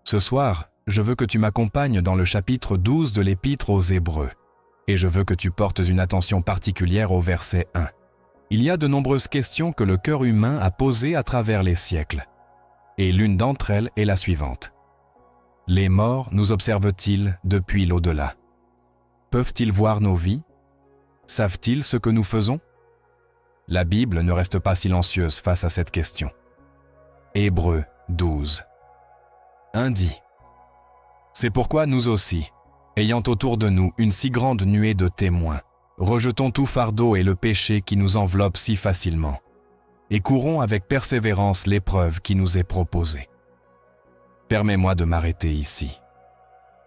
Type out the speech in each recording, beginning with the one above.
Ce soir, je veux que tu m'accompagnes dans le chapitre 12 de l'Épître aux Hébreux, et je veux que tu portes une attention particulière au verset 1. Il y a de nombreuses questions que le cœur humain a posées à travers les siècles, et l'une d'entre elles est la suivante. Les morts nous observent-ils depuis l'au-delà? Peuvent-ils voir nos vies? Savent-ils ce que nous faisons? La Bible ne reste pas silencieuse face à cette question. Hébreux 12. 1 dit « C'est pourquoi nous aussi, ayant autour de nous une si grande nuée de témoins, rejetons tout fardeau et le péché qui nous enveloppe si facilement, et courons avec persévérance l'épreuve qui nous est proposée. » Permets-moi de m'arrêter ici.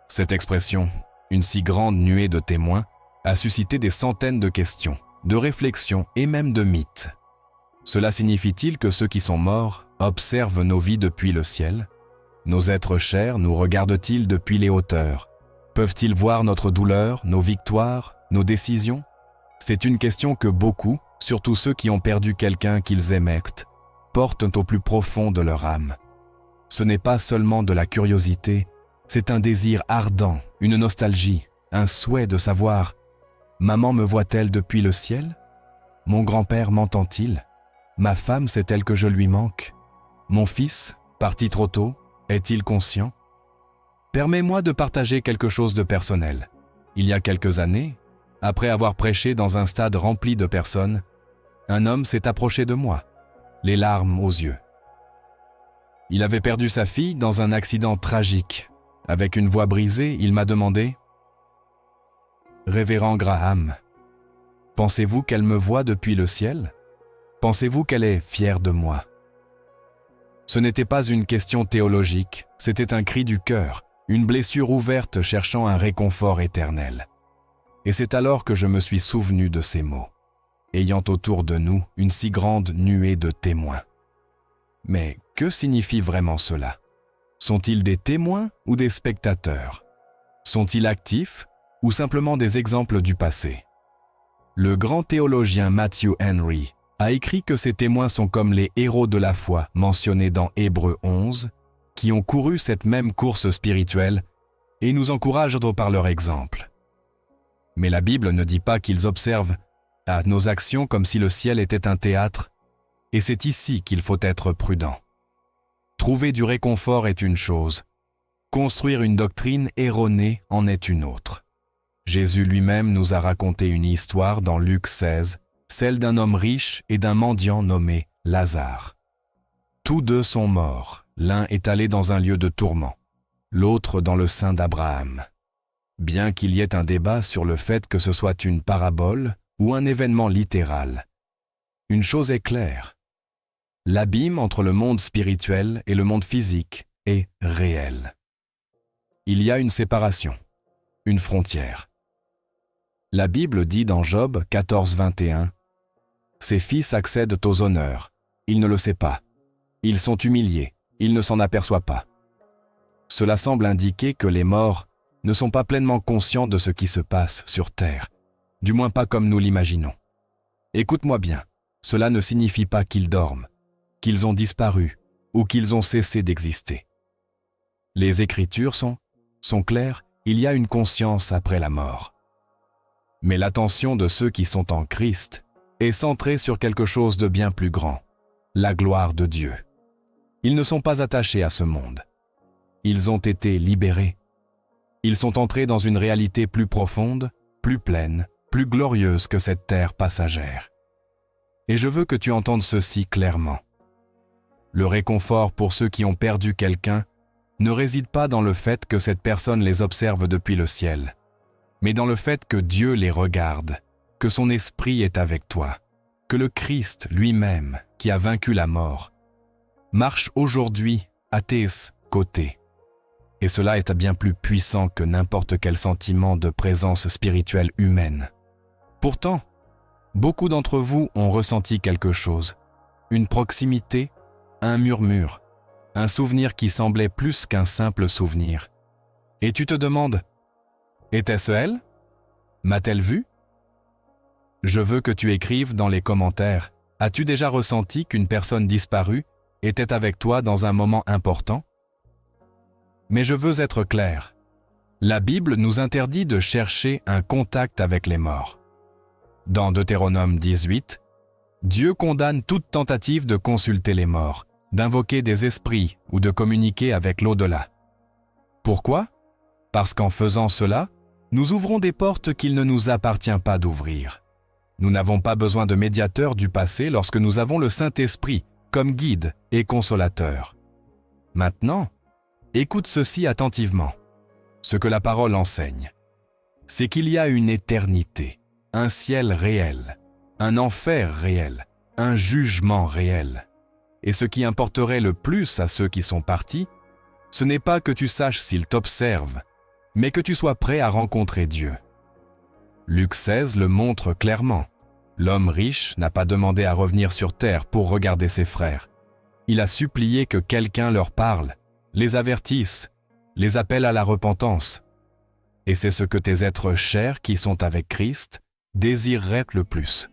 Cette expression, une si grande nuée de témoins, a suscité des centaines de questions, de réflexions et même de mythes. Cela signifie-t-il que ceux qui sont morts observent nos vies depuis le ciel? Nos êtres chers nous regardent-ils depuis les hauteurs? Peuvent-ils voir notre douleur, nos victoires, nos décisions? C'est une question que beaucoup, surtout ceux qui ont perdu quelqu'un qu'ils aimaient, portent au plus profond de leur âme. Ce n'est pas seulement de la curiosité, c'est un désir ardent, une nostalgie, un souhait de savoir « Maman me voit-elle depuis le ciel? Mon grand-père m'entend-il? Ma femme sait-elle que je lui manque? Mon fils, parti trop tôt, est-il conscient? » Permets-moi de partager quelque chose de personnel. Il y a quelques années, après avoir prêché dans un stade rempli de personnes, un homme s'est approché de moi, les larmes aux yeux. Il avait perdu sa fille dans un accident tragique. Avec une voix brisée, il m'a demandé « Révérend Graham, pensez-vous qu'elle me voit depuis le ciel? Pensez-vous qu'elle est fière de moi ?» Ce n'était pas une question théologique, c'était un cri du cœur, une blessure ouverte cherchant un réconfort éternel. Et c'est alors que je me suis souvenu de ces mots, ayant autour de nous une si grande nuée de témoins. Mais que signifie vraiment cela? Sont-ils des témoins ou des spectateurs? Sont-ils actifs ou simplement des exemples du passé? Le grand théologien Matthew Henry a écrit que ces témoins sont comme les héros de la foi mentionnés dans Hébreux 11, qui ont couru cette même course spirituelle et nous encouragent par leur exemple. Mais la Bible ne dit pas qu'ils observent à nos actions comme si le ciel était un théâtre, et c'est ici qu'il faut être prudent. Trouver du réconfort est une chose, construire une doctrine erronée en est une autre. Jésus lui-même nous a raconté une histoire dans Luc 16, celle d'un homme riche et d'un mendiant nommé Lazare. Tous deux sont morts, l'un est allé dans un lieu de tourment, l'autre dans le sein d'Abraham. Bien qu'il y ait un débat sur le fait que ce soit une parabole ou un événement littéral, une chose est claire. L'abîme entre le monde spirituel et le monde physique est réel. Il y a une séparation, une frontière. La Bible dit dans Job 14, 21, « Ses fils accèdent aux honneurs, il ne le sait pas. Ils sont humiliés, il ne s'en aperçoit pas. » Cela semble indiquer que les morts ne sont pas pleinement conscients de ce qui se passe sur terre, du moins pas comme nous l'imaginons. Écoute-moi bien, cela ne signifie pas qu'ils dorment, qu'ils ont disparu ou qu'ils ont cessé d'exister. Les Écritures sont claires, il y a une conscience après la mort. Mais l'attention de ceux qui sont en Christ est centrée sur quelque chose de bien plus grand, la gloire de Dieu. Ils ne sont pas attachés à ce monde. Ils ont été libérés. Ils sont entrés dans une réalité plus profonde, plus pleine, plus glorieuse que cette terre passagère. Et je veux que tu entendes ceci clairement. Le réconfort pour ceux qui ont perdu quelqu'un ne réside pas dans le fait que cette personne les observe depuis le ciel, mais dans le fait que Dieu les regarde, que son esprit est avec toi, que le Christ lui-même, qui a vaincu la mort, marche aujourd'hui à tes côtés. Et cela est bien plus puissant que n'importe quel sentiment de présence spirituelle humaine. Pourtant, beaucoup d'entre vous ont ressenti quelque chose, une proximité, un murmure, un souvenir qui semblait plus qu'un simple souvenir. Et tu te demandes, était-ce elle? M'a-t-elle vu? Je veux que tu écrives dans les commentaires, as-tu déjà ressenti qu'une personne disparue était avec toi dans un moment important? Mais je veux être clair. La Bible nous interdit de chercher un contact avec les morts. Dans Deutéronome 18, Dieu condamne toute tentative de consulter les morts, d'invoquer des esprits ou de communiquer avec l'au-delà. Pourquoi? Parce qu'en faisant cela, nous ouvrons des portes qu'il ne nous appartient pas d'ouvrir. Nous n'avons pas besoin de médiateur du passé lorsque nous avons le Saint-Esprit comme guide et consolateur. Maintenant, écoute ceci attentivement. Ce que la parole enseigne, c'est qu'il y a une éternité, un ciel réel, un enfer réel, un jugement réel. Et ce qui importerait le plus à ceux qui sont partis, ce n'est pas que tu saches s'ils t'observent, mais que tu sois prêt à rencontrer Dieu. Luc 16 le montre clairement. L'homme riche n'a pas demandé à revenir sur terre pour regarder ses frères. Il a supplié que quelqu'un leur parle, les avertisse, les appelle à la repentance. Et c'est ce que tes êtres chers qui sont avec Christ désireraient le plus.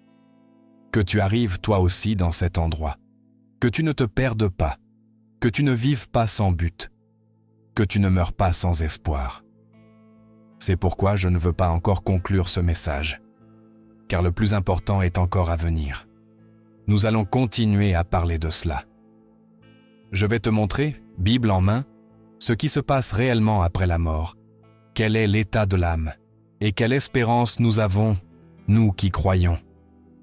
Que tu arrives toi aussi dans cet endroit, que tu ne te perdes pas, que tu ne vives pas sans but, que tu ne meurs pas sans espoir. C'est pourquoi je ne veux pas encore conclure ce message, car le plus important est encore à venir. Nous allons continuer à parler de cela. Je vais te montrer, Bible en main, ce qui se passe réellement après la mort, quel est l'état de l'âme, et quelle espérance nous avons, nous qui croyons.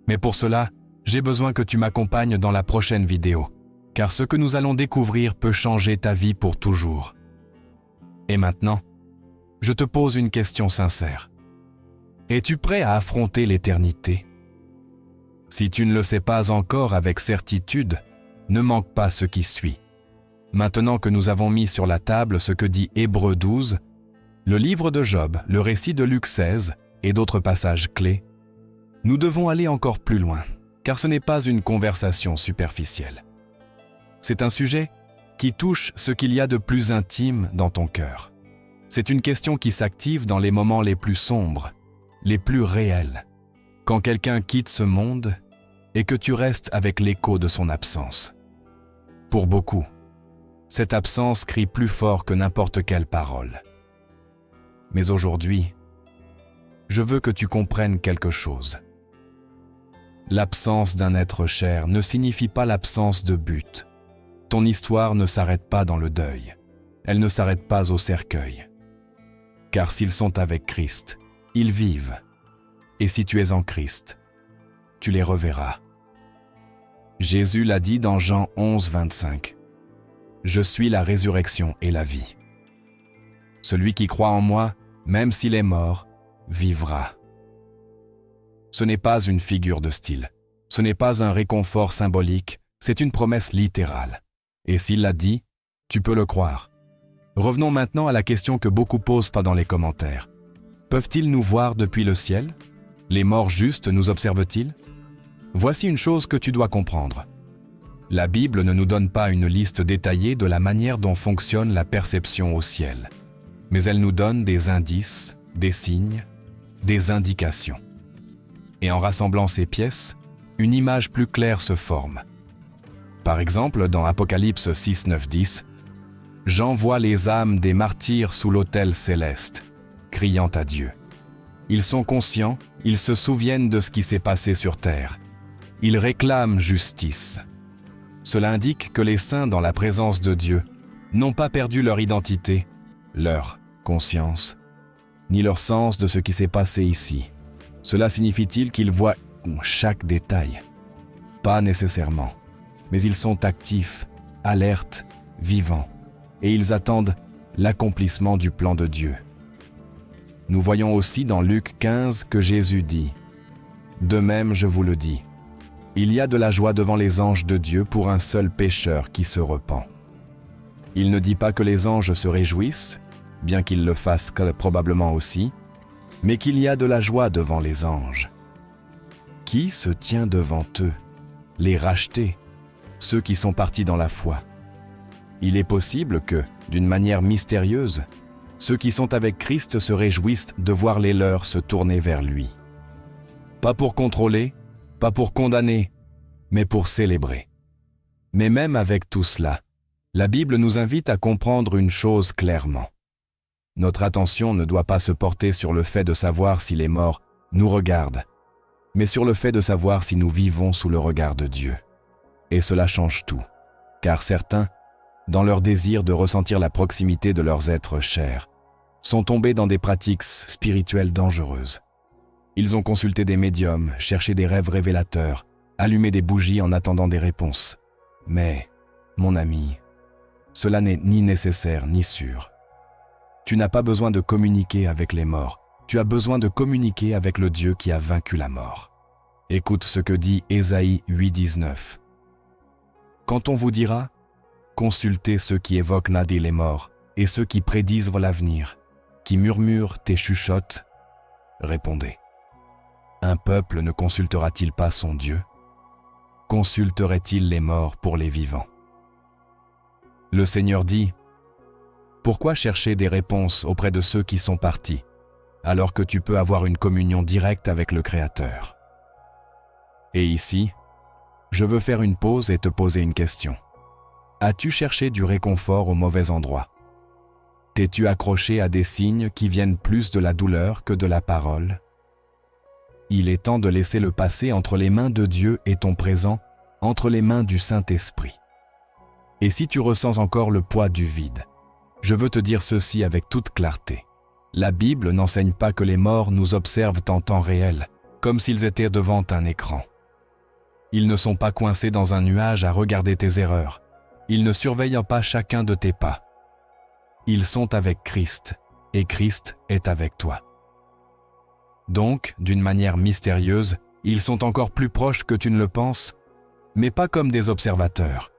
Mais pour cela, j'ai besoin que tu m'accompagnes dans la prochaine vidéo, car ce que nous allons découvrir peut changer ta vie pour toujours. Et maintenant, je te pose une question sincère. Es-tu prêt à affronter l'éternité? Si tu ne le sais pas encore avec certitude, ne manque pas ce qui suit. Maintenant que nous avons mis sur la table ce que dit Hébreux 12, le livre de Job, le récit de Luc 16 et d'autres passages clés, nous devons aller encore plus loin, car ce n'est pas une conversation superficielle. C'est un sujet qui touche ce qu'il y a de plus intime dans ton cœur. C'est une question qui s'active dans les moments les plus sombres, les plus réels, quand quelqu'un quitte ce monde et que tu restes avec l'écho de son absence. Pour beaucoup, cette absence crie plus fort que n'importe quelle parole. Mais aujourd'hui, je veux que tu comprennes quelque chose. L'absence d'un être cher ne signifie pas l'absence de but. Ton histoire ne s'arrête pas dans le deuil. Elle ne s'arrête pas au cercueil. Car s'ils sont avec Christ, ils vivent. Et si tu es en Christ, tu les reverras. Jésus l'a dit dans Jean 11, 25. « Je suis la résurrection et la vie. Celui qui croit en moi, même s'il est mort, vivra. » Ce n'est pas une figure de style. Ce n'est pas un réconfort symbolique, c'est une promesse littérale. Et s'il l'a dit, tu peux le croire. Revenons maintenant à la question que beaucoup posent dans les commentaires. Peuvent-ils nous voir depuis le ciel? Les morts justes nous observent-ils? Voici une chose que tu dois comprendre. La Bible ne nous donne pas une liste détaillée de la manière dont fonctionne la perception au ciel, mais elle nous donne des indices, des signes, des indications. Et en rassemblant ces pièces, une image plus claire se forme. Par exemple, dans Apocalypse 6, 9, 10, Jean voit les âmes des martyrs sous l'autel céleste, criant à Dieu. Ils sont conscients, ils se souviennent de ce qui s'est passé sur terre. Ils réclament justice. Cela indique que les saints dans la présence de Dieu n'ont pas perdu leur identité, leur conscience, ni leur sens de ce qui s'est passé ici. Cela signifie-t-il qu'ils voient chaque détail? Pas nécessairement, mais ils sont actifs, alertes, vivants, et ils attendent l'accomplissement du plan de Dieu. Nous voyons aussi dans Luc 15 que Jésus dit « De même, je vous le dis, il y a de la joie devant les anges de Dieu pour un seul pécheur qui se repent. » Il ne dit pas que les anges se réjouissent, bien qu'ils le fassent probablement aussi, mais qu'il y a de la joie devant les anges. Qui se tient devant eux? Les rachetés, ceux qui sont partis dans la foi. Il est possible que, d'une manière mystérieuse, ceux qui sont avec Christ se réjouissent de voir les leurs se tourner vers lui. Pas pour contrôler, pas pour condamner, mais pour célébrer. Mais même avec tout cela, La Bible nous invite à comprendre une chose clairement. Notre attention ne doit pas se porter sur le fait de savoir si les morts nous regardent, mais sur le fait de savoir si nous vivons sous le regard de Dieu. Et cela change tout, car certains, dans leur désir de ressentir la proximité de leurs êtres chers, sont tombés dans des pratiques spirituelles dangereuses. Ils ont consulté des médiums, cherché des rêves révélateurs, allumé des bougies en attendant des réponses. Mais, mon ami, cela n'est ni nécessaire ni sûr. Tu n'as pas besoin de communiquer avec les morts, tu as besoin de communiquer avec le Dieu qui a vaincu la mort. Écoute ce que dit Ésaïe 8,19. Quand on vous dira, consultez ceux qui évoquent Nadi les morts et ceux qui prédisent l'avenir, qui murmurent et chuchotent, répondez. Un peuple ne consultera-t-il pas son Dieu? Consulterait-il les morts pour les vivants? Le Seigneur dit, « Pourquoi chercher des réponses auprès de ceux qui sont partis, alors que tu peux avoir une communion directe avec le Créateur ?» Et ici, je veux faire une pause et te poser une question. As-tu cherché du réconfort au mauvais endroit? T'es-tu accroché à des signes qui viennent plus de la douleur que de la parole? Il est temps de laisser le passé entre les mains de Dieu et ton présent entre les mains du Saint-Esprit. Et si tu ressens encore le poids du vide, je veux te dire ceci avec toute clarté. La Bible n'enseigne pas que les morts nous observent en temps réel, comme s'ils étaient devant un écran. Ils ne sont pas coincés dans un nuage à regarder tes erreurs. Ils ne surveillent pas chacun de tes pas. Ils sont avec Christ, et Christ est avec toi. Donc, d'une manière mystérieuse, ils sont encore plus proches que tu ne le penses, mais pas comme des observateurs,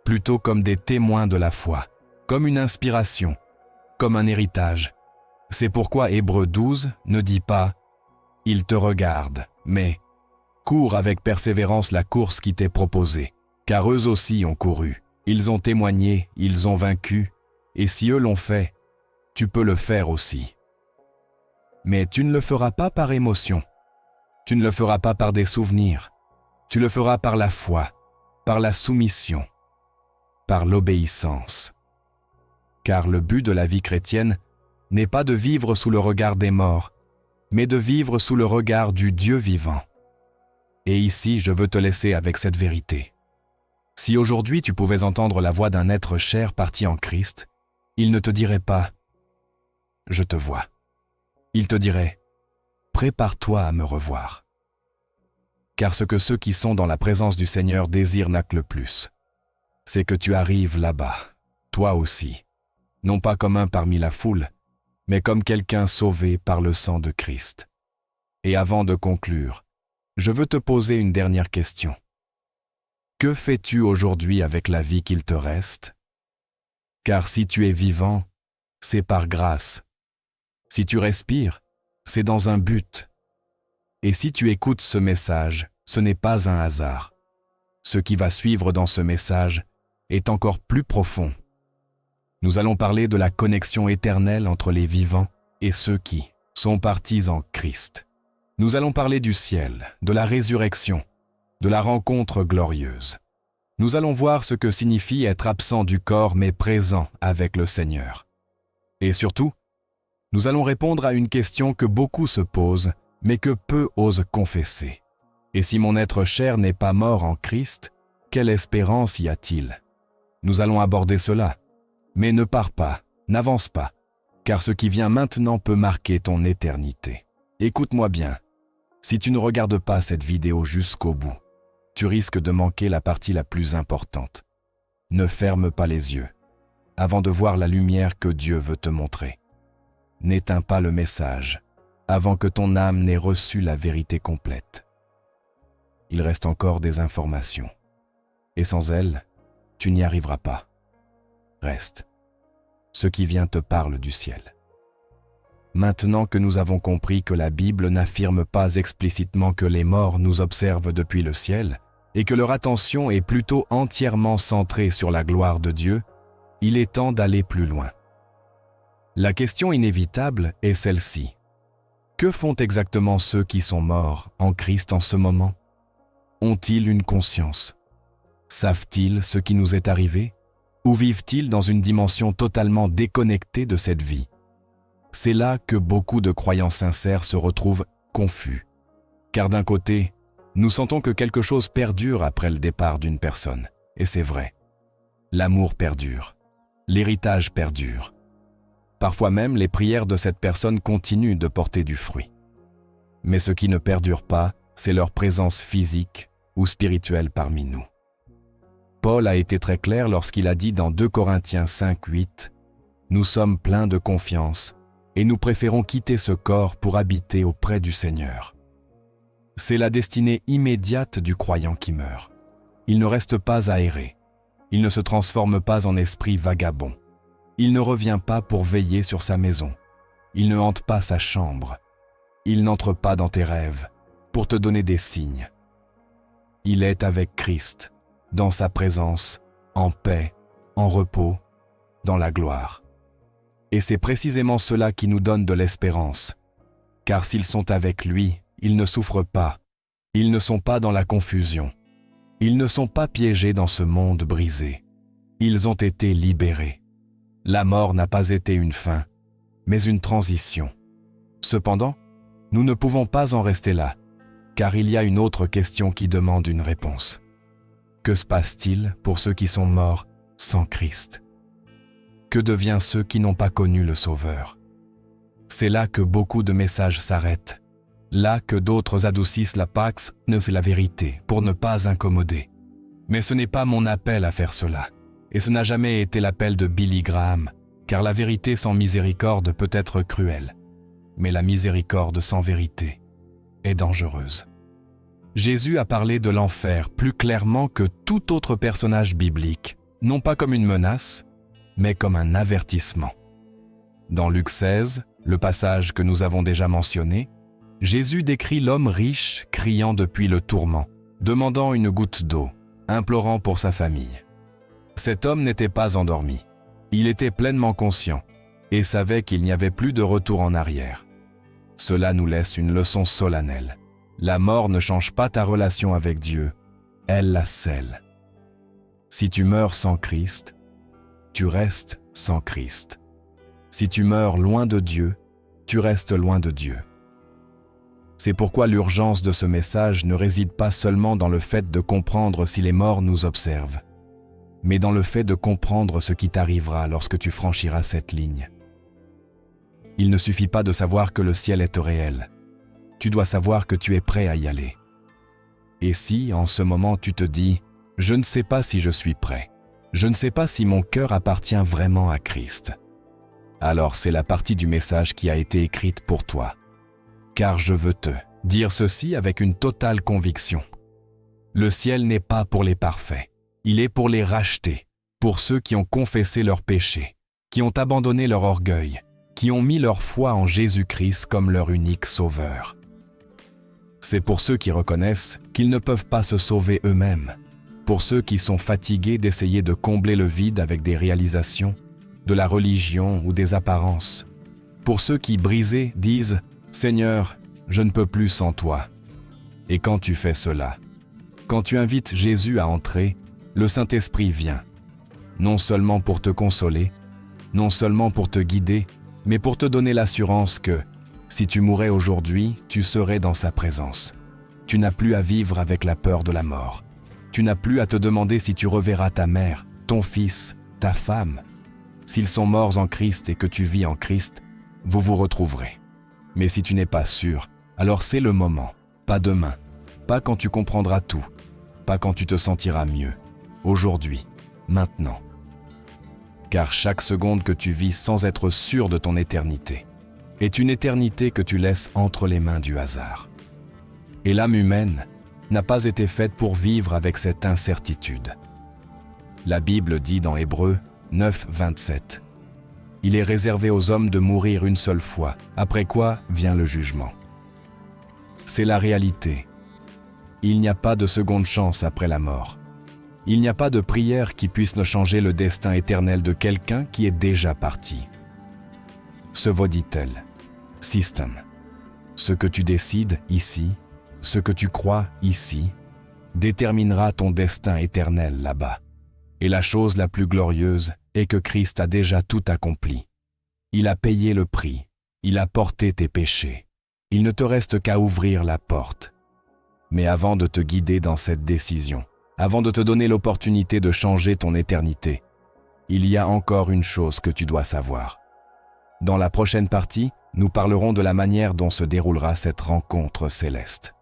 plutôt comme des témoins de la foi, comme une inspiration, comme un héritage. C'est pourquoi Hébreux 12 ne dit pas « Il te regarde », mais « Cours avec persévérance la course qui t'est proposée, car eux aussi ont couru, ils ont témoigné, ils ont vaincu, et si eux l'ont fait, tu peux le faire aussi. » Mais tu ne le feras pas par émotion, tu ne le feras pas par des souvenirs, tu le feras par la foi, par la soumission, par l'obéissance. Car le but de la vie chrétienne n'est pas de vivre sous le regard des morts, mais de vivre sous le regard du Dieu vivant. Et ici, je veux te laisser avec cette vérité. Si aujourd'hui tu pouvais entendre la voix d'un être cher parti en Christ, il ne te dirait pas « Je te vois ». Il te dirait « Prépare-toi à me revoir ». Car ce que ceux qui sont dans la présence du Seigneur désirent n'a que le plus, c'est que tu arrives là-bas, toi aussi, non pas comme un parmi la foule, mais comme quelqu'un sauvé par le sang de Christ. Et avant de conclure, je veux te poser une dernière question. Que fais-tu aujourd'hui avec la vie qu'il te reste? Car si tu es vivant, c'est par grâce. Si tu respires, c'est dans un but. Et si tu écoutes ce message, ce n'est pas un hasard. Ce qui va suivre dans ce message est encore plus profond. Nous allons parler de la connexion éternelle entre les vivants et ceux qui sont partis en Christ. Nous allons parler du ciel, de la résurrection, de la rencontre glorieuse. Nous allons voir ce que signifie être absent du corps mais présent avec le Seigneur. Et surtout, nous allons répondre à une question que beaucoup se posent, mais que peu osent confesser. Et si mon être cher n'est pas mort en Christ, quelle espérance y a-t-il? Nous allons aborder cela. Mais ne pars pas, n'avance pas, car ce qui vient maintenant peut marquer ton éternité. Écoute-moi bien. Si tu ne regardes pas cette vidéo jusqu'au bout, tu risques de manquer la partie la plus importante. Ne ferme pas les yeux, avant de voir la lumière que Dieu veut te montrer. N'éteins pas le message, avant que ton âme n'ait reçu la vérité complète. Il reste encore des informations, et sans elles, tu n'y arriveras pas. Reste. Ce qui vient te parle du ciel. Maintenant que nous avons compris que la Bible n'affirme pas explicitement que les morts nous observent depuis le ciel et que leur attention est plutôt entièrement centrée sur la gloire de Dieu, il est temps d'aller plus loin. La question inévitable est celle-ci. Que font exactement ceux qui sont morts en Christ en ce moment? Ont-ils une conscience? Savent-ils ce qui nous est arrivé? Ou vivent-ils dans une dimension totalement déconnectée de cette vie? C'est là que beaucoup de croyants sincères se retrouvent confus. Car d'un côté, nous sentons que quelque chose perdure après le départ d'une personne. Et c'est vrai. L'amour perdure. L'héritage perdure. Parfois même, les prières de cette personne continuent de porter du fruit. Mais ce qui ne perdure pas, c'est leur présence physique ou spirituelle parmi nous. Paul a été très clair lorsqu'il a dit dans 2 Corinthiens 5:8 « Nous sommes pleins de confiance et nous préférons quitter ce corps pour habiter auprès du Seigneur. » C'est la destinée immédiate du croyant qui meurt. Il ne reste pas aéré. Il ne se transforme pas en esprit vagabond. Il ne revient pas pour veiller sur sa maison. Il ne hante pas sa chambre. Il n'entre pas dans tes rêves pour te donner des signes. Il est avec Christ, dans sa présence, en paix, en repos, dans la gloire. Et c'est précisément cela qui nous donne de l'espérance, car s'ils sont avec lui, ils ne souffrent pas, ils ne sont pas dans la confusion, ils ne sont pas piégés dans ce monde brisé, ils ont été libérés. La mort n'a pas été une fin, mais une transition. Cependant, nous ne pouvons pas en rester là, car il y a une autre question qui demande une réponse. Que se passe-t-il pour ceux qui sont morts sans Christ? Que devient ceux qui n'ont pas connu le Sauveur? C'est là que beaucoup de messages s'arrêtent. Là que d'autres adoucissent la pax, c'est la vérité, pour ne pas incommoder. Mais ce n'est pas mon appel à faire cela. Et ce n'a jamais été l'appel de Billy Graham, car la vérité sans miséricorde peut être cruelle. Mais la miséricorde sans vérité est dangereuse. Jésus a parlé de l'enfer plus clairement que tout autre personnage biblique, non pas comme une menace, mais comme un avertissement. Dans Luc 16, le passage que nous avons déjà mentionné, Jésus décrit l'homme riche criant depuis le tourment, demandant une goutte d'eau, implorant pour sa famille. Cet homme n'était pas endormi. Il était pleinement conscient et savait qu'il n'y avait plus de retour en arrière. Cela nous laisse une leçon solennelle. La mort ne change pas ta relation avec Dieu, elle la scelle. Si tu meurs sans Christ, tu restes sans Christ. Si tu meurs loin de Dieu, tu restes loin de Dieu. C'est pourquoi l'urgence de ce message ne réside pas seulement dans le fait de comprendre si les morts nous observent, mais dans le fait de comprendre ce qui t'arrivera lorsque tu franchiras cette ligne. Il ne suffit pas de savoir que le ciel est réel. Tu dois savoir que tu es prêt à y aller. Et si, en ce moment, tu te dis « Je ne sais pas si je suis prêt. Je ne sais pas si mon cœur appartient vraiment à Christ. » Alors c'est la partie du message qui a été écrite pour toi. Car je veux te dire ceci avec une totale conviction. Le ciel n'est pas pour les parfaits. Il est pour les rachetés, pour ceux qui ont confessé leurs péchés, qui ont abandonné leur orgueil, qui ont mis leur foi en Jésus-Christ comme leur unique sauveur. C'est pour ceux qui reconnaissent qu'ils ne peuvent pas se sauver eux-mêmes, pour ceux qui sont fatigués d'essayer de combler le vide avec des réalisations, de la religion ou des apparences, pour ceux qui, brisés, disent « Seigneur, je ne peux plus sans toi ». Et quand tu fais cela, quand tu invites Jésus à entrer, le Saint-Esprit vient, non seulement pour te consoler, non seulement pour te guider, mais pour te donner l'assurance que, si tu mourais aujourd'hui, tu serais dans sa présence. Tu n'as plus à vivre avec la peur de la mort. Tu n'as plus à te demander si tu reverras ta mère, ton fils, ta femme. S'ils sont morts en Christ et que tu vis en Christ, vous vous retrouverez. Mais si tu n'es pas sûr, alors c'est le moment, pas demain, pas quand tu comprendras tout, pas quand tu te sentiras mieux, aujourd'hui, maintenant. Car chaque seconde que tu vis sans être sûr de ton éternité est une éternité que tu laisses entre les mains du hasard. Et l'âme humaine n'a pas été faite pour vivre avec cette incertitude. La Bible dit dans Hébreux 9, 27 « Il est réservé aux hommes de mourir une seule fois, après quoi vient le jugement. » C'est la réalité. Il n'y a pas de seconde chance après la mort. Il n'y a pas de prière qui puisse ne changer le destin éternel de quelqu'un qui est déjà parti. Ce voditel, system. Ce que tu décides ici, ce que tu crois ici, déterminera ton destin éternel là-bas. Et la chose la plus glorieuse est que Christ a déjà tout accompli. Il a payé le prix, il a porté tes péchés. Il ne te reste qu'à ouvrir la porte. Mais avant de te guider dans cette décision, avant de te donner l'opportunité de changer ton éternité, il y a encore une chose que tu dois savoir. Dans la prochaine partie, nous parlerons de la manière dont se déroulera cette rencontre céleste.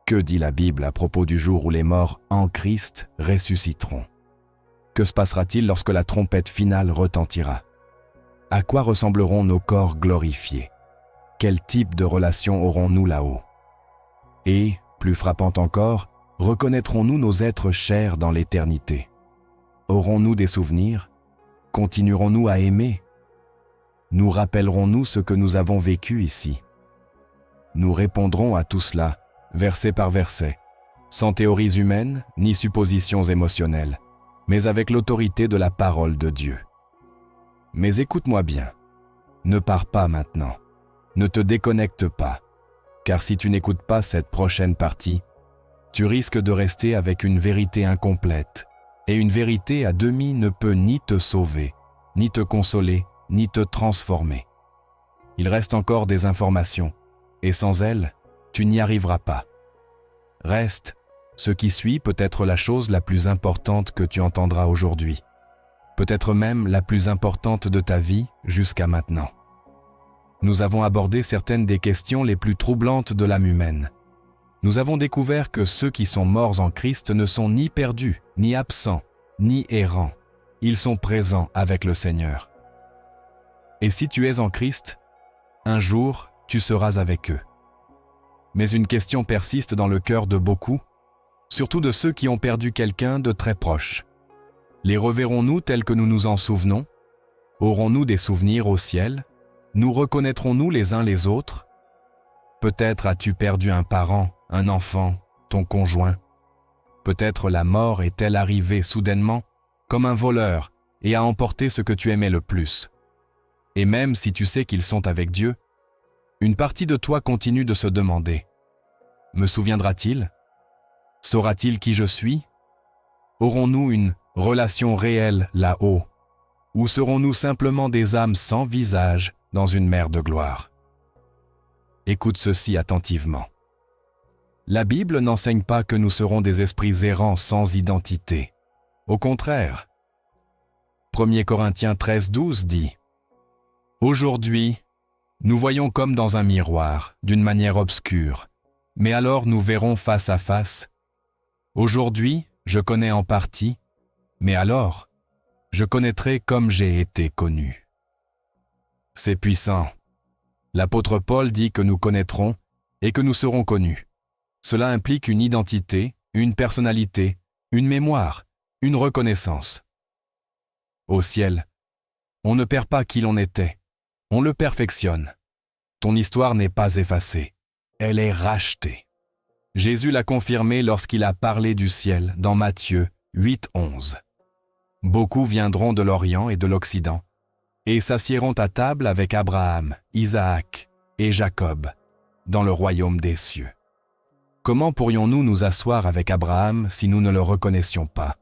Que dit la Bible à propos du jour où les morts en Christ ressusciteront? Que se passera-t-il lorsque la trompette finale retentira? À quoi ressembleront nos corps glorifiés? Quel type de relation aurons-nous là-haut? Et, plus frappant encore, reconnaîtrons-nous nos êtres chers dans l'éternité? Aurons-nous des souvenirs? Continuerons-nous à aimer? Nous rappellerons-nous ce que nous avons vécu ici? Nous répondrons à tout cela, verset par verset, sans théories humaines ni suppositions émotionnelles, mais avec l'autorité de la parole de Dieu. Mais écoute-moi bien, ne pars pas maintenant, ne te déconnecte pas, car si tu n'écoutes pas cette prochaine partie, tu risques de rester avec une vérité incomplète, et une vérité à demi ne peut ni te sauver, ni te consoler, ni te transformer. Il reste encore des informations, et sans elles, tu n'y arriveras pas. Reste, ce qui suit peut être la chose la plus importante que tu entendras aujourd'hui, peut-être même la plus importante de ta vie jusqu'à maintenant. Nous avons abordé certaines des questions les plus troublantes de l'âme humaine. Nous avons découvert que ceux qui sont morts en Christ ne sont ni perdus, ni absents, ni errants. Ils sont présents avec le Seigneur. Et si tu es en Christ, un jour, tu seras avec eux. Mais une question persiste dans le cœur de beaucoup, surtout de ceux qui ont perdu quelqu'un de très proche. Les reverrons-nous tels que nous nous en souvenons? Aurons-nous des souvenirs au ciel? Nous reconnaîtrons-nous les uns les autres? Peut-être as-tu perdu un parent, un enfant, ton conjoint. Peut-être la mort est-elle arrivée soudainement, comme un voleur, et a emporté ce que tu aimais le plus. Et même si tu sais qu'ils sont avec Dieu, une partie de toi continue de se demander, me souviendra-t-il? Saura-t-il qui je suis? Aurons-nous une relation réelle là-haut? Ou serons-nous simplement des âmes sans visage dans une mer de gloire? Écoute ceci attentivement. La Bible n'enseigne pas que nous serons des esprits errants sans identité. Au contraire, 1 Corinthiens 13:12 dit « Aujourd'hui, nous voyons comme dans un miroir, d'une manière obscure, mais alors nous verrons face à face. Aujourd'hui, je connais en partie, mais alors, je connaîtrai comme j'ai été connu. » C'est puissant. L'apôtre Paul dit que nous connaîtrons et que nous serons connus. Cela implique une identité, une personnalité, une mémoire, une reconnaissance. Au ciel, on ne perd pas qui l'on était, on le perfectionne. Ton histoire n'est pas effacée, elle est rachetée. Jésus l'a confirmé lorsqu'il a parlé du ciel dans Matthieu 8:11. Beaucoup viendront de l'Orient et de l'Occident et s'assiéront à table avec Abraham, Isaac et Jacob dans le royaume des cieux. Comment pourrions-nous nous asseoir avec Abraham si nous ne le reconnaissions pas?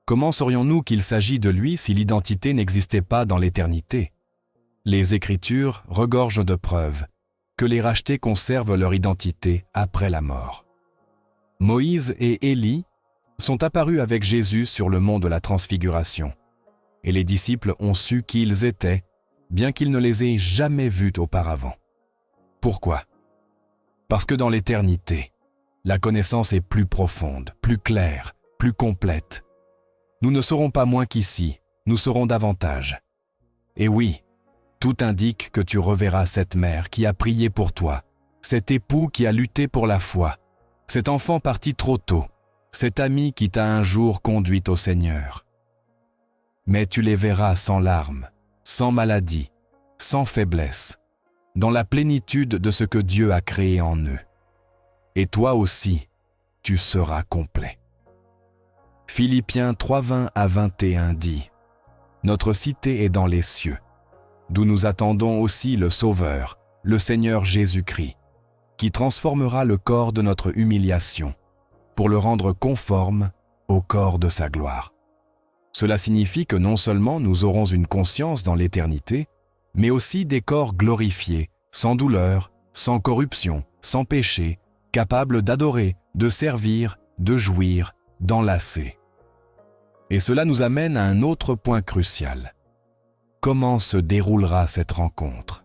Comment saurions-nous qu'il s'agit de lui si l'identité n'existait pas dans l'éternité? Les Écritures regorgent de preuves que les rachetés conservent leur identité après la mort. Moïse et Élie sont apparus avec Jésus sur le mont de la Transfiguration, et les disciples ont su qui ils étaient, bien qu'ils ne les aient jamais vus auparavant. Pourquoi? Parce que dans l'éternité, la connaissance est plus profonde, plus claire, plus complète. Nous ne serons pas moins qu'ici, nous serons davantage. Et oui, tout indique que tu reverras cette mère qui a prié pour toi, cet époux qui a lutté pour la foi, cet enfant parti trop tôt, cet ami qui t'a un jour conduit au Seigneur. Mais tu les verras sans larmes, sans maladie, sans faiblesse, dans la plénitude de ce que Dieu a créé en eux. Et toi aussi, tu seras complet. Philippiens 3:20-21 dit « Notre cité est dans les cieux, d'où nous attendons aussi le Sauveur, le Seigneur Jésus-Christ, qui transformera le corps de notre humiliation pour le rendre conforme au corps de sa gloire. » Cela signifie que non seulement nous aurons une conscience dans l'éternité, mais aussi des corps glorifiés, sans douleur, sans corruption, sans péché, capables d'adorer, de servir, de jouir, d'enlacer. Et cela nous amène à un autre point crucial. Comment se déroulera cette rencontre?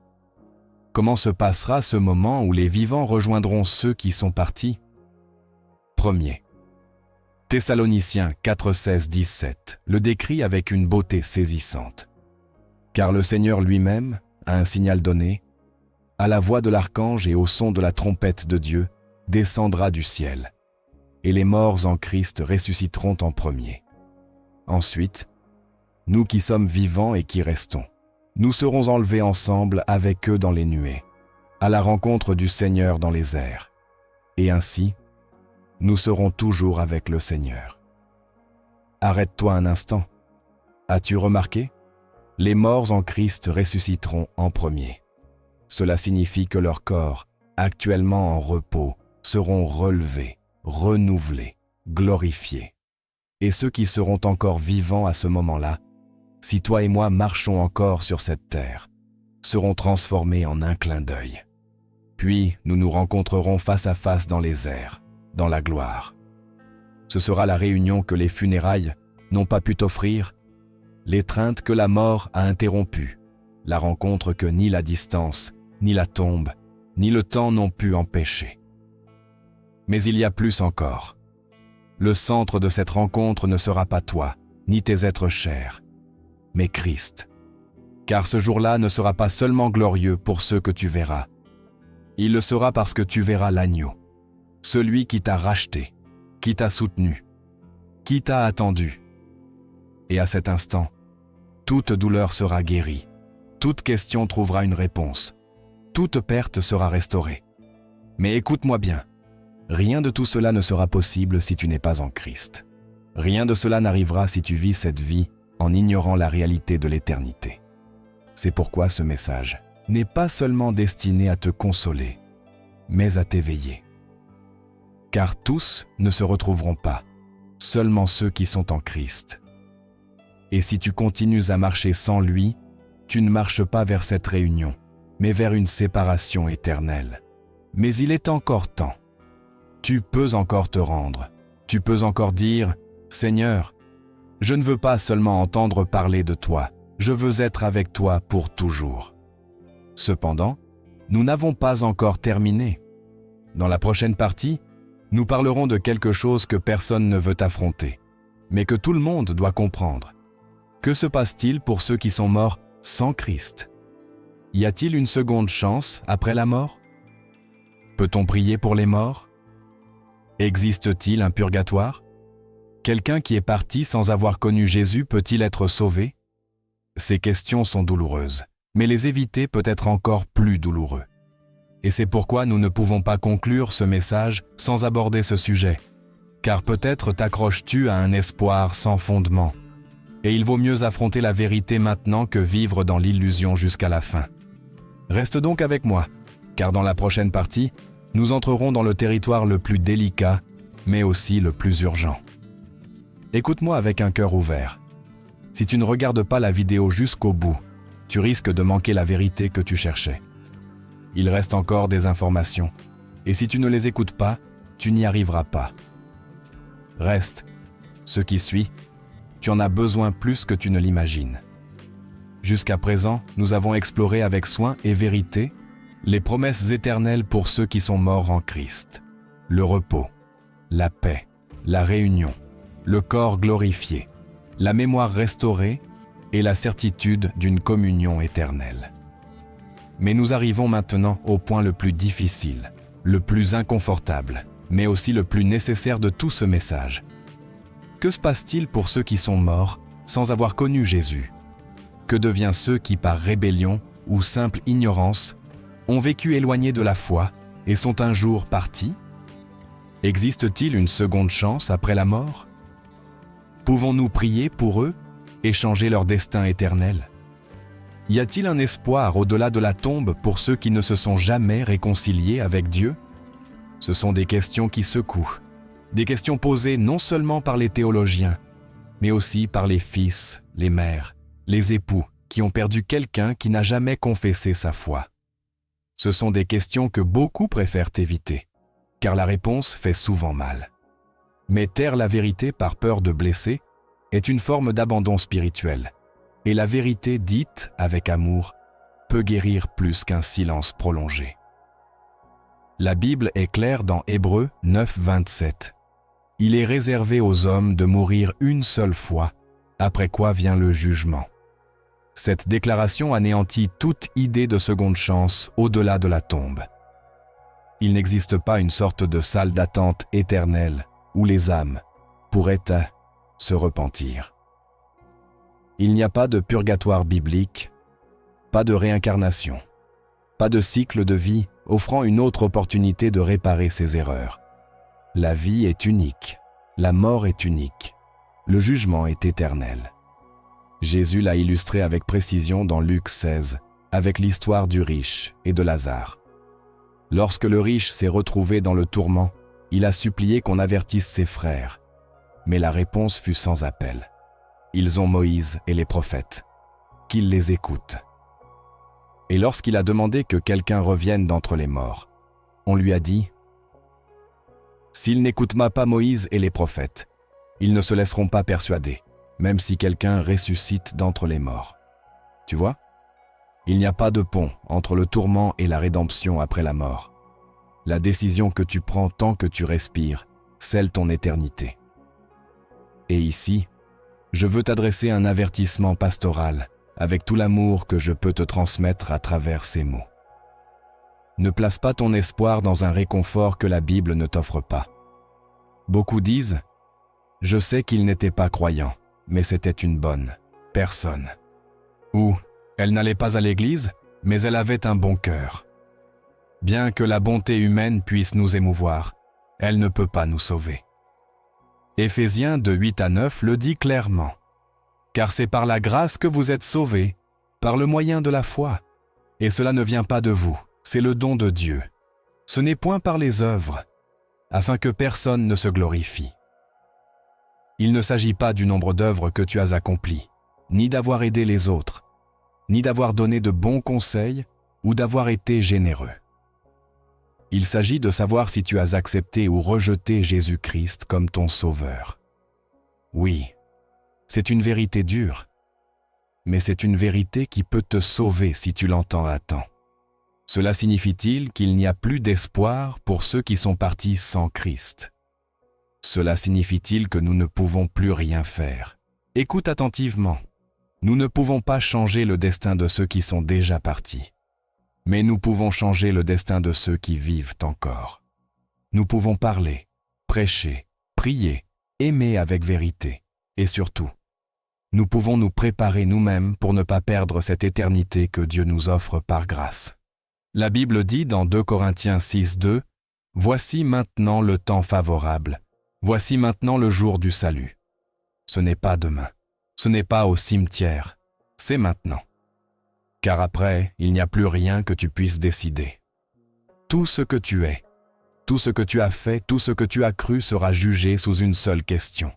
Comment se passera ce moment où les vivants rejoindront ceux qui sont partis? Premier. Thessaloniciens 4, 16, 17 le décrit avec une beauté saisissante. Car le Seigneur lui-même, à un signal donné, à la voix de l'archange et au son de la trompette de Dieu, descendra du ciel, et les morts en Christ ressusciteront en premier. Ensuite, nous qui sommes vivants et qui restons, nous serons enlevés ensemble avec eux dans les nuées, à la rencontre du Seigneur dans les airs. Et ainsi, nous serons toujours avec le Seigneur. Arrête-toi un instant. As-tu remarqué? Les morts en Christ ressusciteront en premier. Cela signifie que leurs corps, actuellement en repos, seront relevés, renouvelés, glorifiés. Et ceux qui seront encore vivants à ce moment-là, si toi et moi marchons encore sur cette terre, seront transformés en un clin d'œil. Puis nous nous rencontrerons face à face dans les airs, dans la gloire. Ce sera la réunion que les funérailles n'ont pas pu t'offrir, l'étreinte que la mort a interrompue, la rencontre que ni la distance, ni la tombe, ni le temps n'ont pu empêcher. Mais il y a plus encore. Le centre de cette rencontre ne sera pas toi, ni tes êtres chers, mais Christ. Car ce jour-là ne sera pas seulement glorieux pour ceux que tu verras. Il le sera parce que tu verras l'agneau, celui qui t'a racheté, qui t'a soutenu, qui t'a attendu. Et à cet instant, toute douleur sera guérie, toute question trouvera une réponse, toute perte sera restaurée. Mais écoute-moi bien, rien de tout cela ne sera possible si tu n'es pas en Christ. Rien de cela n'arrivera si tu vis cette vie en ignorant la réalité de l'éternité. C'est pourquoi ce message n'est pas seulement destiné à te consoler, mais à t'éveiller. Car tous ne se retrouveront pas, seulement ceux qui sont en Christ. Et si tu continues à marcher sans lui, tu ne marches pas vers cette réunion, mais vers une séparation éternelle. Mais il est encore temps. Tu peux encore te rendre. Tu peux encore dire « Seigneur, je ne veux pas seulement entendre parler de toi, je veux être avec toi pour toujours. » Cependant, nous n'avons pas encore terminé. Dans la prochaine partie, nous parlerons de quelque chose que personne ne veut affronter, mais que tout le monde doit comprendre. Que se passe-t-il pour ceux qui sont morts sans Christ? Y a-t-il une seconde chance après la mort? Peut-on prier pour les morts? Existe-t-il un purgatoire? Quelqu'un qui est parti sans avoir connu Jésus peut-il être sauvé? Ces questions sont douloureuses, mais les éviter peut être encore plus douloureux. Et c'est pourquoi nous ne pouvons pas conclure ce message sans aborder ce sujet, car peut-être t'accroches-tu à un espoir sans fondement. Et il vaut mieux affronter la vérité maintenant que vivre dans l'illusion jusqu'à la fin. Reste donc avec moi, car dans la prochaine partie, nous entrerons dans le territoire le plus délicat, mais aussi le plus urgent. Écoute-moi avec un cœur ouvert. Si tu ne regardes pas la vidéo jusqu'au bout, tu risques de manquer la vérité que tu cherchais. Il reste encore des informations, et si tu ne les écoutes pas, tu n'y arriveras pas. Reste, ce qui suit, tu en as besoin plus que tu ne l'imagines. Jusqu'à présent, nous avons exploré avec soin et vérité les promesses éternelles pour ceux qui sont morts en Christ. Le repos, la paix, la réunion, le corps glorifié, la mémoire restaurée et la certitude d'une communion éternelle. Mais nous arrivons maintenant au point le plus difficile, le plus inconfortable, mais aussi le plus nécessaire de tout ce message. Que se passe-t-il pour ceux qui sont morts sans avoir connu Jésus? Que devient ceux qui, par rébellion ou simple ignorance, ont vécu éloignés de la foi et sont un jour partis? Existe-t-il une seconde chance après la mort? Pouvons-nous prier pour eux et changer leur destin éternel? Y a-t-il un espoir au-delà de la tombe pour ceux qui ne se sont jamais réconciliés avec Dieu? Ce sont des questions qui secouent, des questions posées non seulement par les théologiens, mais aussi par les fils, les mères, les époux qui ont perdu quelqu'un qui n'a jamais confessé sa foi. Ce sont des questions que beaucoup préfèrent éviter, car la réponse fait souvent mal. Mais taire la vérité par peur de blesser est une forme d'abandon spirituel, et la vérité dite avec amour peut guérir plus qu'un silence prolongé. La Bible est claire dans Hébreux 9, 27. Il est réservé aux hommes de mourir une seule fois, après quoi vient le jugement. Cette déclaration anéantit toute idée de seconde chance au-delà de la tombe. Il n'existe pas une sorte de salle d'attente éternelle où les âmes pourraient se repentir. Il n'y a pas de purgatoire biblique, pas de réincarnation, pas de cycle de vie offrant une autre opportunité de réparer ses erreurs. La vie est unique, la mort est unique, le jugement est éternel. Jésus l'a illustré avec précision dans Luc 16, avec l'histoire du riche et de Lazare. Lorsque le riche s'est retrouvé dans le tourment, il a supplié qu'on avertisse ses frères, mais la réponse fut sans appel. Ils ont Moïse et les prophètes, qu'ils les écoutent. Et lorsqu'il a demandé que quelqu'un revienne d'entre les morts, on lui a dit « S'ils n'écoutent pas Moïse et les prophètes, ils ne se laisseront pas persuader, même si quelqu'un ressuscite d'entre les morts. » Tu vois ? Il n'y a pas de pont entre le tourment et la rédemption après la mort. La décision que tu prends tant que tu respires scelle ton éternité. Et ici, je veux t'adresser un avertissement pastoral avec tout l'amour que je peux te transmettre à travers ces mots. Ne place pas ton espoir dans un réconfort que la Bible ne t'offre pas. Beaucoup disent « Je sais qu'il n'était pas croyant, mais c'était une bonne personne. » Ou « Elle n'allait pas à l'église, mais elle avait un bon cœur. » Bien que la bonté humaine puisse nous émouvoir, elle ne peut pas nous sauver. Éphésiens 2, 8 à 9 le dit clairement. Car c'est par la grâce que vous êtes sauvés, par le moyen de la foi. Et cela ne vient pas de vous, c'est le don de Dieu. Ce n'est point par les œuvres, afin que personne ne se glorifie. Il ne s'agit pas du nombre d'œuvres que tu as accomplies, ni d'avoir aidé les autres, ni d'avoir donné de bons conseils ou d'avoir été généreux. Il s'agit de savoir si tu as accepté ou rejeté Jésus-Christ comme ton sauveur. Oui, c'est une vérité dure, mais c'est une vérité qui peut te sauver si tu l'entends à temps. Cela signifie-t-il qu'il n'y a plus d'espoir pour ceux qui sont partis sans Christ? Cela signifie-t-il que nous ne pouvons plus rien faire? Écoute attentivement. Nous ne pouvons pas changer le destin de ceux qui sont déjà partis. Mais nous pouvons changer le destin de ceux qui vivent encore. Nous pouvons parler, prêcher, prier, aimer avec vérité. Et surtout, nous pouvons nous préparer nous-mêmes pour ne pas perdre cette éternité que Dieu nous offre par grâce. La Bible dit dans 2 Corinthiens 6, 2, « Voici maintenant le temps favorable. Voici maintenant le jour du salut. » Ce n'est pas demain. Ce n'est pas au cimetière. C'est maintenant. Car après, il n'y a plus rien que tu puisses décider. Tout ce que tu es, tout ce que tu as fait, tout ce que tu as cru sera jugé sous une seule question.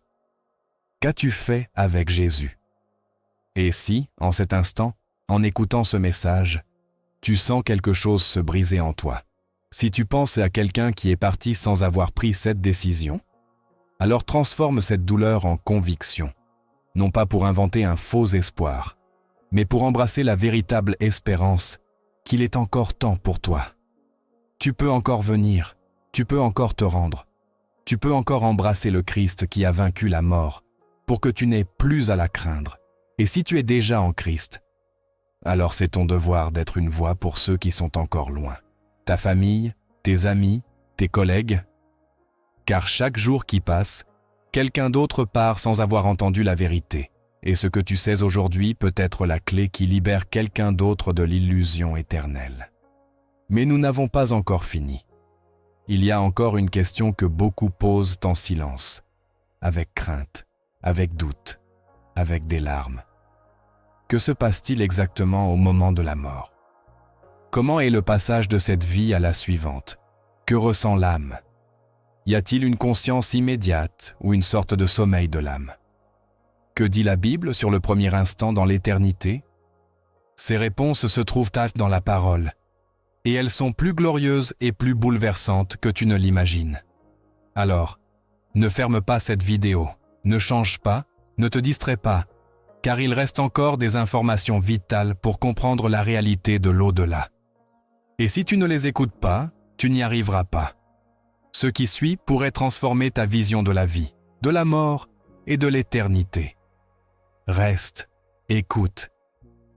Qu'as-tu fait avec Jésus? Et si, en cet instant, en écoutant ce message, tu sens quelque chose se briser en toi, si tu penses à quelqu'un qui est parti sans avoir pris cette décision, alors transforme cette douleur en conviction, non pas pour inventer un faux espoir, mais pour embrasser la véritable espérance qu'il est encore temps pour toi. Tu peux encore venir, tu peux encore te rendre, tu peux encore embrasser le Christ qui a vaincu la mort, pour que tu n'aies plus à la craindre. Et si tu es déjà en Christ, alors c'est ton devoir d'être une voix pour ceux qui sont encore loin. Ta famille, tes amis, tes collègues. Car chaque jour qui passe, quelqu'un d'autre part sans avoir entendu la vérité. Et ce que tu sais aujourd'hui peut être la clé qui libère quelqu'un d'autre de l'illusion éternelle. Mais nous n'avons pas encore fini. Il y a encore une question que beaucoup posent en silence, avec crainte, avec doute, avec des larmes. Que se passe-t-il exactement au moment de la mort? Comment est le passage de cette vie à la suivante? Que ressent l'âme? Y a-t-il une conscience immédiate ou une sorte de sommeil de l'âme? Que dit la Bible sur le premier instant dans l'éternité? Ces réponses se trouvent dans la parole, et elles sont plus glorieuses et plus bouleversantes que tu ne l'imagines. Alors, ne ferme pas cette vidéo, ne change pas, ne te distrais pas, car il reste encore des informations vitales pour comprendre la réalité de l'au-delà. Et si tu ne les écoutes pas, tu n'y arriveras pas. Ce qui suit pourrait transformer ta vision de la vie, de la mort et de l'éternité. Reste, écoute,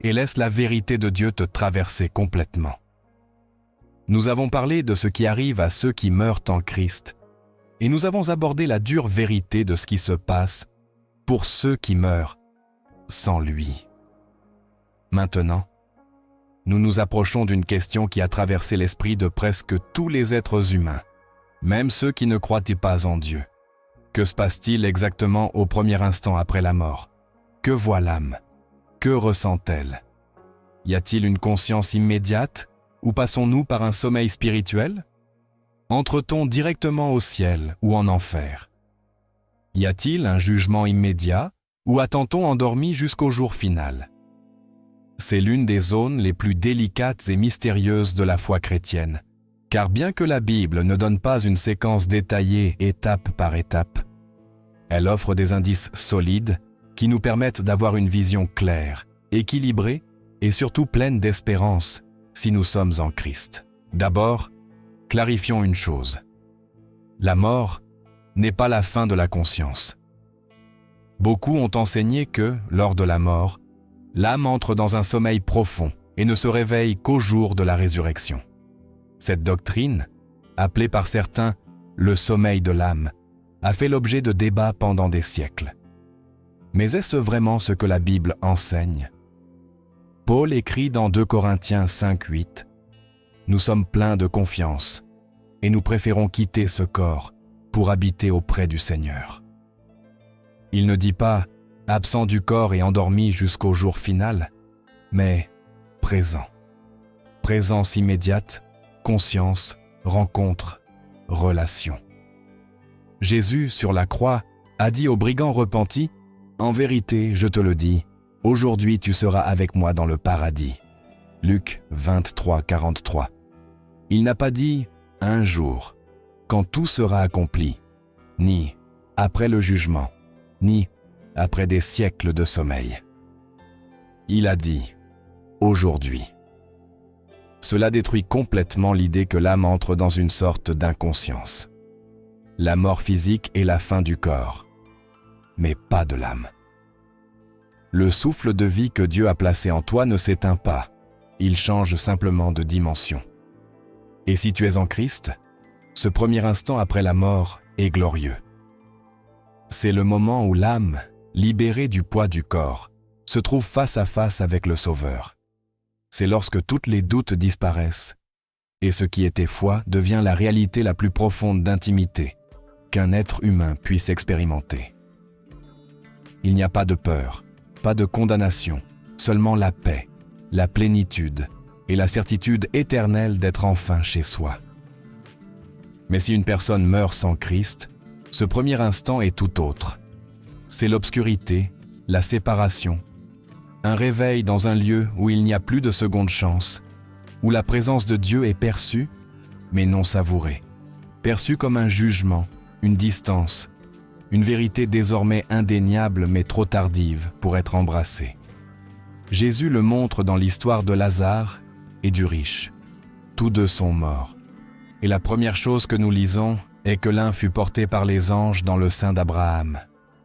et laisse la vérité de Dieu te traverser complètement. Nous avons parlé de ce qui arrive à ceux qui meurent en Christ, et nous avons abordé la dure vérité de ce qui se passe pour ceux qui meurent sans lui. Maintenant, nous nous approchons d'une question qui a traversé l'esprit de presque tous les êtres humains, même ceux qui ne croient pas en Dieu. Que se passe-t-il exactement au premier instant après la mort? Que voit l'âme? Que ressent-elle? Y a-t-il une conscience immédiate ou passons-nous par un sommeil spirituel? Entre-t-on directement au ciel ou en enfer? Y a-t-il un jugement immédiat ou attend-on endormi jusqu'au jour final? C'est l'une des zones les plus délicates et mystérieuses de la foi chrétienne, car bien que la Bible ne donne pas une séquence détaillée étape par étape, elle offre des indices solides qui nous permettent d'avoir une vision claire, équilibrée et surtout pleine d'espérance si nous sommes en Christ. D'abord, clarifions une chose. La mort n'est pas la fin de la conscience. Beaucoup ont enseigné que, lors de la mort, l'âme entre dans un sommeil profond et ne se réveille qu'au jour de la résurrection. Cette doctrine, appelée par certains le sommeil de l'âme, a fait l'objet de débats pendant des siècles. Mais est-ce vraiment ce que la Bible enseigne? Paul écrit dans 2 Corinthiens 5:8 « Nous sommes pleins de confiance et nous préférons quitter ce corps pour habiter auprès du Seigneur. » Il ne dit pas « absent du corps et endormi jusqu'au jour final », mais « présent ». Présence immédiate, conscience, rencontre, relation. Jésus, sur la croix, a dit aux brigands repentis « En vérité, je te le dis, aujourd'hui tu seras avec moi dans le paradis. » Luc 23:43. Il n'a pas dit « un jour », quand tout sera accompli, ni « après le jugement », ni « après des siècles de sommeil ». Il a dit « aujourd'hui ». Cela détruit complètement l'idée que l'âme entre dans une sorte d'inconscience. La mort physique est la fin du corps, mais pas de l'âme. Le souffle de vie que Dieu a placé en toi ne s'éteint pas, il change simplement de dimension. Et si tu es en Christ, ce premier instant après la mort est glorieux. C'est le moment où l'âme, libérée du poids du corps, se trouve face à face avec le Sauveur. C'est lorsque toutes les doutes disparaissent, et ce qui était foi devient la réalité la plus profonde d'intimité qu'un être humain puisse expérimenter. Il n'y a pas de peur, pas de condamnation, seulement la paix, la plénitude et la certitude éternelle d'être enfin chez soi. Mais si une personne meurt sans Christ, ce premier instant est tout autre. C'est l'obscurité, la séparation, un réveil dans un lieu où il n'y a plus de seconde chance, où la présence de Dieu est perçue, mais non savourée, perçue comme un jugement, une distance, une vérité désormais indéniable mais trop tardive pour être embrassée. Jésus le montre dans l'histoire de Lazare et du riche. Tous deux sont morts. Et la première chose que nous lisons est que l'un fut porté par les anges dans le sein d'Abraham,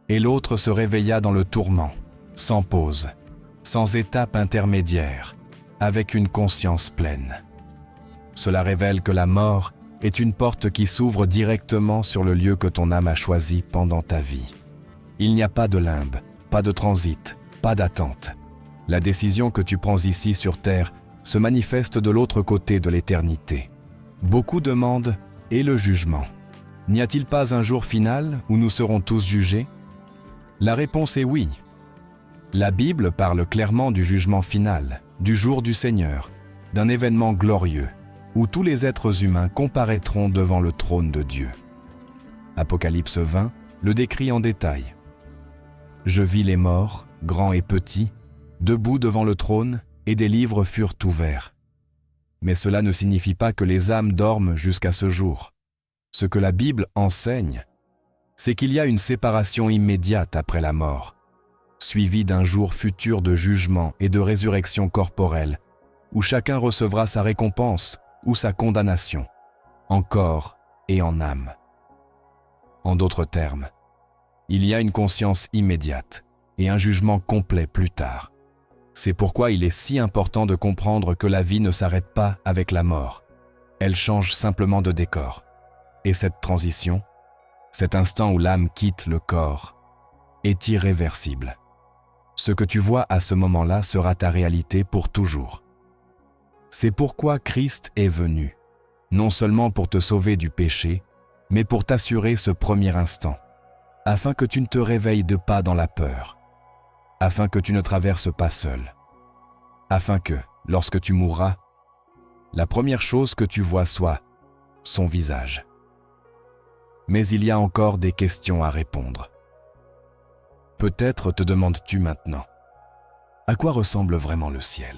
et l'autre se réveilla dans le tourment, sans pause, sans étape intermédiaire, avec une conscience pleine. Cela révèle que la mort est une porte qui s'ouvre directement sur le lieu que ton âme a choisi pendant ta vie. Il n'y a pas de limbe, pas de transit, pas d'attente. La décision que tu prends ici sur terre se manifeste de l'autre côté de l'éternité. Beaucoup demandent « et le jugement ?» N'y a-t-il pas un jour final où nous serons tous jugés? La réponse est oui. La Bible parle clairement du jugement final, du jour du Seigneur, d'un événement glorieux, où tous les êtres humains comparaîtront devant le trône de Dieu. Apocalypse 20 le décrit en détail. je vis les morts, grands et petits, debout devant le trône, et des livres furent ouverts. Mais cela ne signifie pas que les âmes dorment jusqu'à ce jour. Ce que la Bible enseigne, c'est qu'il y a une séparation immédiate après la mort, suivie d'un jour futur de jugement et de résurrection corporelle, où chacun recevra sa récompense ou sa condamnation, en corps et en âme. En d'autres termes, il y a une conscience immédiate et un jugement complet plus tard. C'est pourquoi il est si important de comprendre que la vie ne s'arrête pas avec la mort. Elle change simplement de décor. Et cette transition, cet instant où l'âme quitte le corps, est irréversible. Ce que tu vois à ce moment-là sera ta réalité pour toujours. C'est pourquoi Christ est venu, non seulement pour te sauver du péché, mais pour t'assurer ce premier instant, afin que tu ne te réveilles de pas dans la peur, afin que tu ne traverses pas seul, afin que, lorsque tu mourras, la première chose que tu vois soit son visage. Mais il y a encore des questions à répondre. Peut-être te demandes-tu maintenant, à quoi ressemble vraiment le ciel?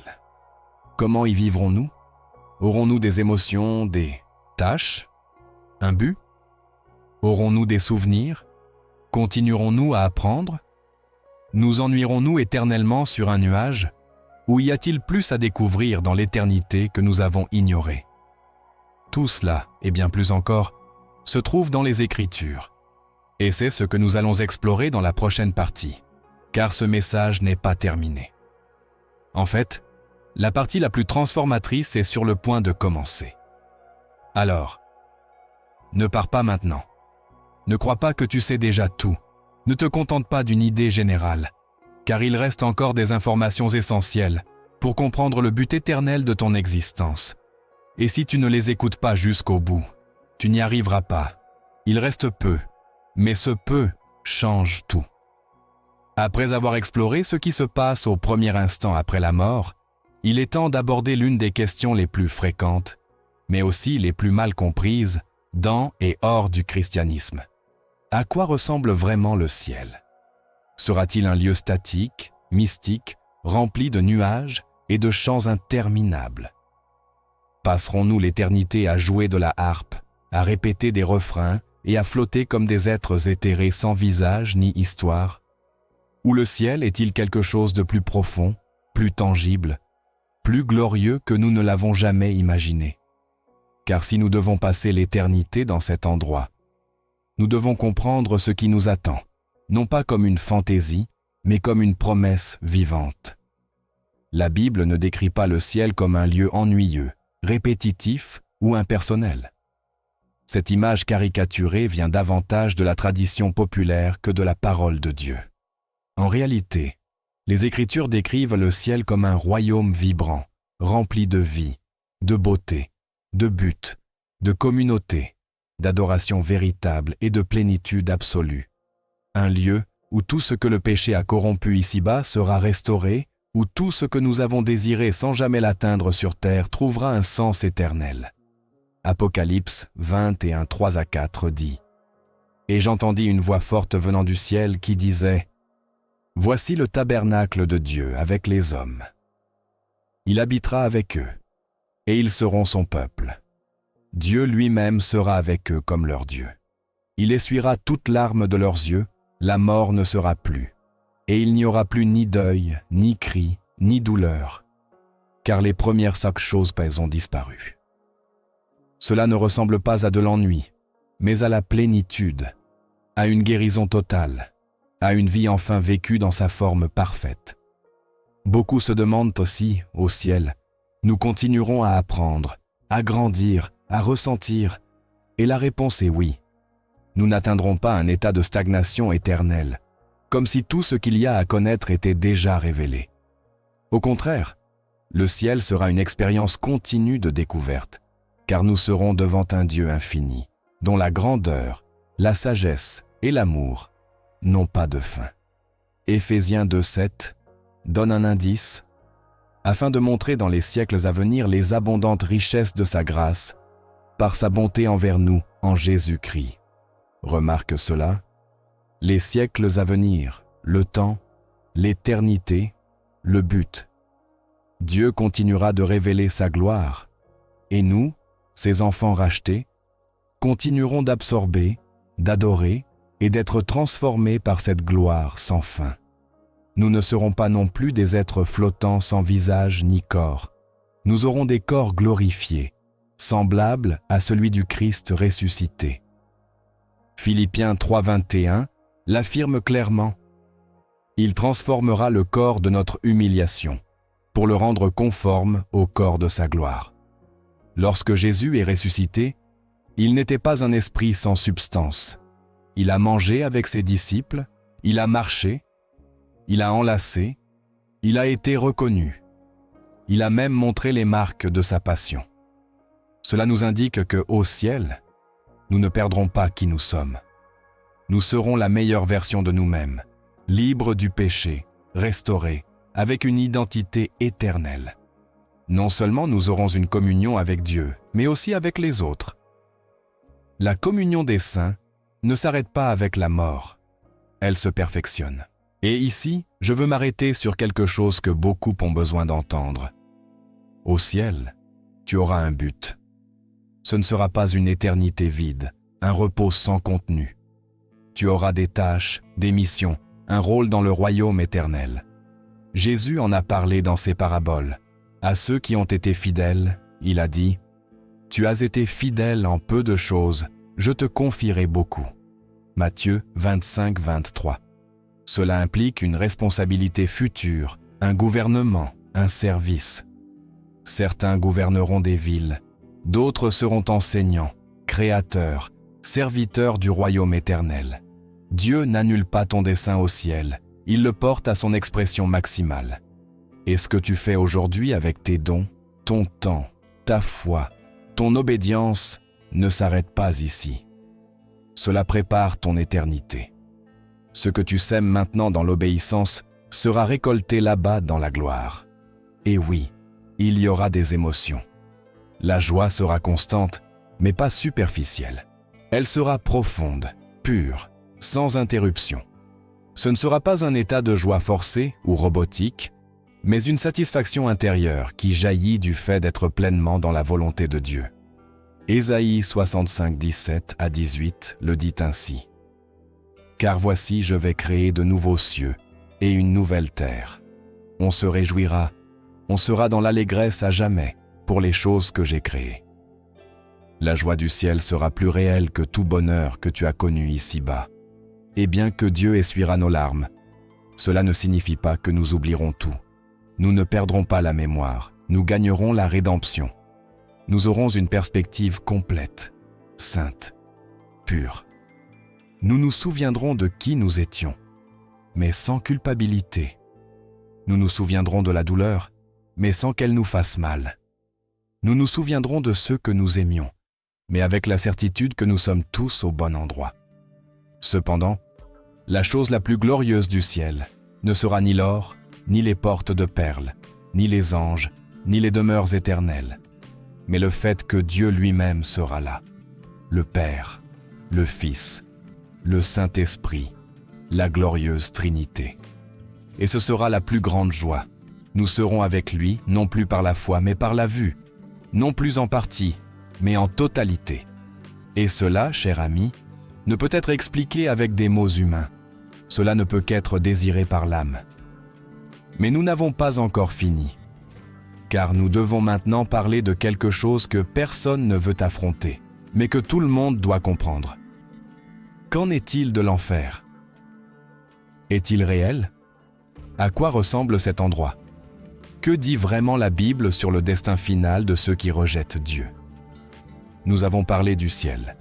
Comment y vivrons-nous? Aurons-nous des émotions, des tâches, un but? Aurons-nous des souvenirs? Continuerons-nous à apprendre? Nous ennuierons-nous éternellement sur un nuage? Ou y a-t-il plus à découvrir dans l'éternité que nous avons ignorée? Tout cela, et bien plus encore, se trouve dans les Écritures. Et c'est ce que nous allons explorer dans la prochaine partie, car ce message n'est pas terminé. En fait, la partie la plus transformatrice est sur le point de commencer. Alors, ne pars pas maintenant. Ne crois pas que tu sais déjà tout. Ne te contente pas d'une idée générale, car il reste encore des informations essentielles pour comprendre le but éternel de ton existence. Et si tu ne les écoutes pas jusqu'au bout, tu n'y arriveras pas. Il reste peu, mais ce peu change tout. Après avoir exploré ce qui se passe au premier instant après la mort, il est temps d'aborder l'une des questions les plus fréquentes, mais aussi les plus mal comprises, dans et hors du christianisme. À quoi ressemble vraiment le ciel? Sera-t-il un lieu statique, mystique, rempli de nuages et de chants interminables? Passerons-nous l'éternité à jouer de la harpe, à répéter des refrains et à flotter comme des êtres éthérés sans visage ni histoire? Ou le ciel est-il quelque chose de plus profond, plus tangible, plus glorieux que nous ne l'avons jamais imaginé? Car si nous devons passer l'éternité dans cet endroit, nous devons comprendre ce qui nous attend, non pas comme une fantaisie, mais comme une promesse vivante. La Bible ne décrit pas le ciel comme un lieu ennuyeux, répétitif ou impersonnel. Cette image caricaturée vient davantage de la tradition populaire que de la parole de Dieu. En réalité, les Écritures décrivent le ciel comme un royaume vibrant, rempli de vie, de beauté, de but, de communauté, d'adoration véritable et de plénitude absolue. Un lieu où tout ce que le péché a corrompu ici-bas sera restauré, où tout ce que nous avons désiré sans jamais l'atteindre sur terre trouvera un sens éternel. Apocalypse 21, 3 à 4 dit « Et j'entendis une voix forte venant du ciel qui disait « Voici le tabernacle de Dieu avec les hommes. Il habitera avec eux, et ils seront son peuple. Dieu lui-même sera avec eux comme leur Dieu. Il essuiera toute larme de leurs yeux, la mort ne sera plus, et il n'y aura plus ni deuil, ni cri, ni douleur, car les premières choses ont disparu. » Cela ne ressemble pas à de l'ennui, mais à la plénitude, à une guérison totale, à une vie enfin vécue dans sa forme parfaite. Beaucoup se demandent aussi, au ciel, nous continuerons à apprendre, à grandir, à ressentir, et la réponse est oui. Nous n'atteindrons pas un état de stagnation éternelle, comme si tout ce qu'il y a à connaître était déjà révélé. Au contraire, le ciel sera une expérience continue de découverte, car nous serons devant un Dieu infini, dont la grandeur, la sagesse et l'amour n'ont pas de fin. Éphésiens 2,7 donne un indice, afin de montrer dans les siècles à venir les abondantes richesses de sa grâce, par sa bonté envers nous en Jésus-Christ. Remarque cela, les siècles à venir, le temps, l'éternité, le but. Dieu continuera de révéler sa gloire, et nous, ses enfants rachetés, continuerons d'absorber, d'adorer et d'être transformés par cette gloire sans fin. Nous ne serons pas non plus des êtres flottants sans visage ni corps. Nous aurons des corps glorifiés, semblables à celui du Christ ressuscité. Philippiens 3,21 l'affirme clairement. Il transformera le corps de notre humiliation pour le rendre conforme au corps de sa gloire. Lorsque Jésus est ressuscité, il n'était pas un esprit sans substance. Il a mangé avec ses disciples, il a marché, il a enlacé, il a été reconnu. Il a même montré les marques de sa passion. Cela nous indique qu'au ciel, nous ne perdrons pas qui nous sommes. Nous serons la meilleure version de nous-mêmes, libres du péché, restaurés, avec une identité éternelle. Non seulement nous aurons une communion avec Dieu, mais aussi avec les autres. La communion des saints ne s'arrête pas avec la mort, elle se perfectionne. Et ici, je veux m'arrêter sur quelque chose que beaucoup ont besoin d'entendre. Au ciel, tu auras un but. Ce ne sera pas une éternité vide, un repos sans contenu. Tu auras des tâches, des missions, un rôle dans le royaume éternel. Jésus en a parlé dans ses paraboles. À ceux qui ont été fidèles, il a dit « Tu as été fidèle en peu de choses, je te confierai beaucoup. » Matthieu 25, 23. Cela implique une responsabilité future, un gouvernement, un service. Certains gouverneront des villes, d'autres seront enseignants, créateurs, serviteurs du royaume éternel. Dieu n'annule pas ton dessein au ciel, il le porte à son expression maximale. Et ce que tu fais aujourd'hui avec tes dons, ton temps, ta foi, ton obédience ne s'arrête pas ici. Cela prépare ton éternité. Ce que tu sèmes maintenant dans l'obéissance sera récolté là-bas dans la gloire. Et oui, il y aura des émotions. La joie sera constante, mais pas superficielle. Elle sera profonde, pure, sans interruption. Ce ne sera pas un état de joie forcé ou robotique, mais une satisfaction intérieure qui jaillit du fait d'être pleinement dans la volonté de Dieu. Ésaïe 65, 17 à 18 le dit ainsi. « Car voici, je vais créer de nouveaux cieux et une nouvelle terre. On se réjouira, on sera dans l'allégresse à jamais pour les choses que j'ai créées. La joie du ciel sera plus réelle que tout bonheur que tu as connu ici-bas. Et bien que Dieu essuiera nos larmes, cela ne signifie pas que nous oublierons tout. Nous ne perdrons pas la mémoire, nous gagnerons la rédemption. Nous aurons une perspective complète, sainte, pure. Nous nous souviendrons de qui nous étions, mais sans culpabilité. Nous nous souviendrons de la douleur, mais sans qu'elle nous fasse mal. Nous nous souviendrons de ceux que nous aimions, mais avec la certitude que nous sommes tous au bon endroit. Cependant, la chose la plus glorieuse du ciel ne sera ni l'or, ni les portes de perles, ni les anges, ni les demeures éternelles, mais le fait que Dieu lui-même sera là, le Père, le Fils, le Saint-Esprit, la glorieuse Trinité. Et ce sera la plus grande joie. Nous serons avec lui, non plus par la foi, mais par la vue, non plus en partie, mais en totalité. Et cela, cher ami, ne peut être expliqué avec des mots humains. Cela ne peut qu'être désiré par l'âme. Mais nous n'avons pas encore fini, car nous devons maintenant parler de quelque chose que personne ne veut affronter, mais que tout le monde doit comprendre. Qu'en est-il de l'enfer? Est-il réel? À quoi ressemble cet endroit? Que dit vraiment la Bible sur le destin final de ceux qui rejettent Dieu? Nous avons parlé du ciel,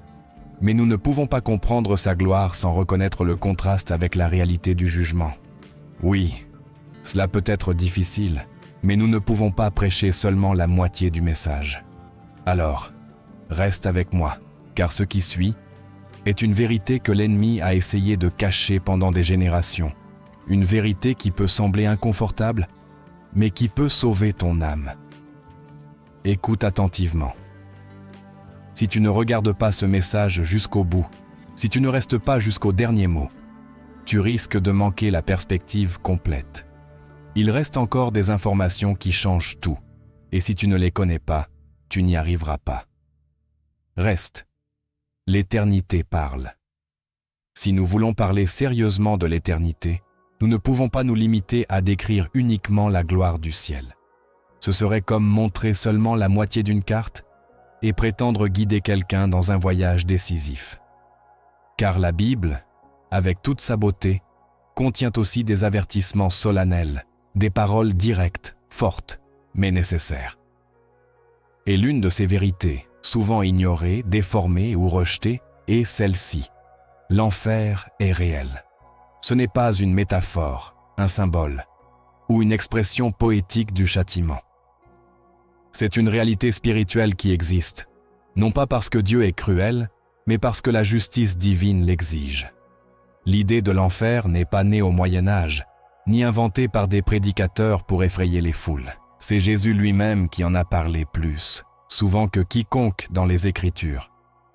mais nous ne pouvons pas comprendre sa gloire sans reconnaître le contraste avec la réalité du jugement. Oui, cela peut être difficile, mais nous ne pouvons pas prêcher seulement la moitié du message. Alors, reste avec moi, car ce qui suit est une vérité que l'ennemi a essayé de cacher pendant des générations, une vérité qui peut sembler inconfortable, mais qui peut sauver ton âme. Écoute attentivement. Si tu ne regardes pas ce message jusqu'au bout, si tu ne restes pas jusqu'au dernier mot, tu risques de manquer la perspective complète. Il reste encore des informations qui changent tout, et si tu ne les connais pas, tu n'y arriveras pas. Reste. L'éternité parle. Si nous voulons parler sérieusement de l'éternité, nous ne pouvons pas nous limiter à décrire uniquement la gloire du ciel. Ce serait comme montrer seulement la moitié d'une carte et prétendre guider quelqu'un dans un voyage décisif. Car la Bible, avec toute sa beauté, contient aussi des avertissements solennels, des paroles directes, fortes, mais nécessaires. Et l'une de ces vérités, souvent ignorée, déformée ou rejetée, est celle-ci. L'enfer est réel. Ce n'est pas une métaphore, un symbole, ou une expression poétique du châtiment. C'est une réalité spirituelle qui existe, non pas parce que Dieu est cruel, mais parce que la justice divine l'exige. L'idée de l'enfer n'est pas née au Moyen-Âge, ni inventée par des prédicateurs pour effrayer les foules. C'est Jésus lui-même qui en a parlé plus, souvent que quiconque dans les Écritures.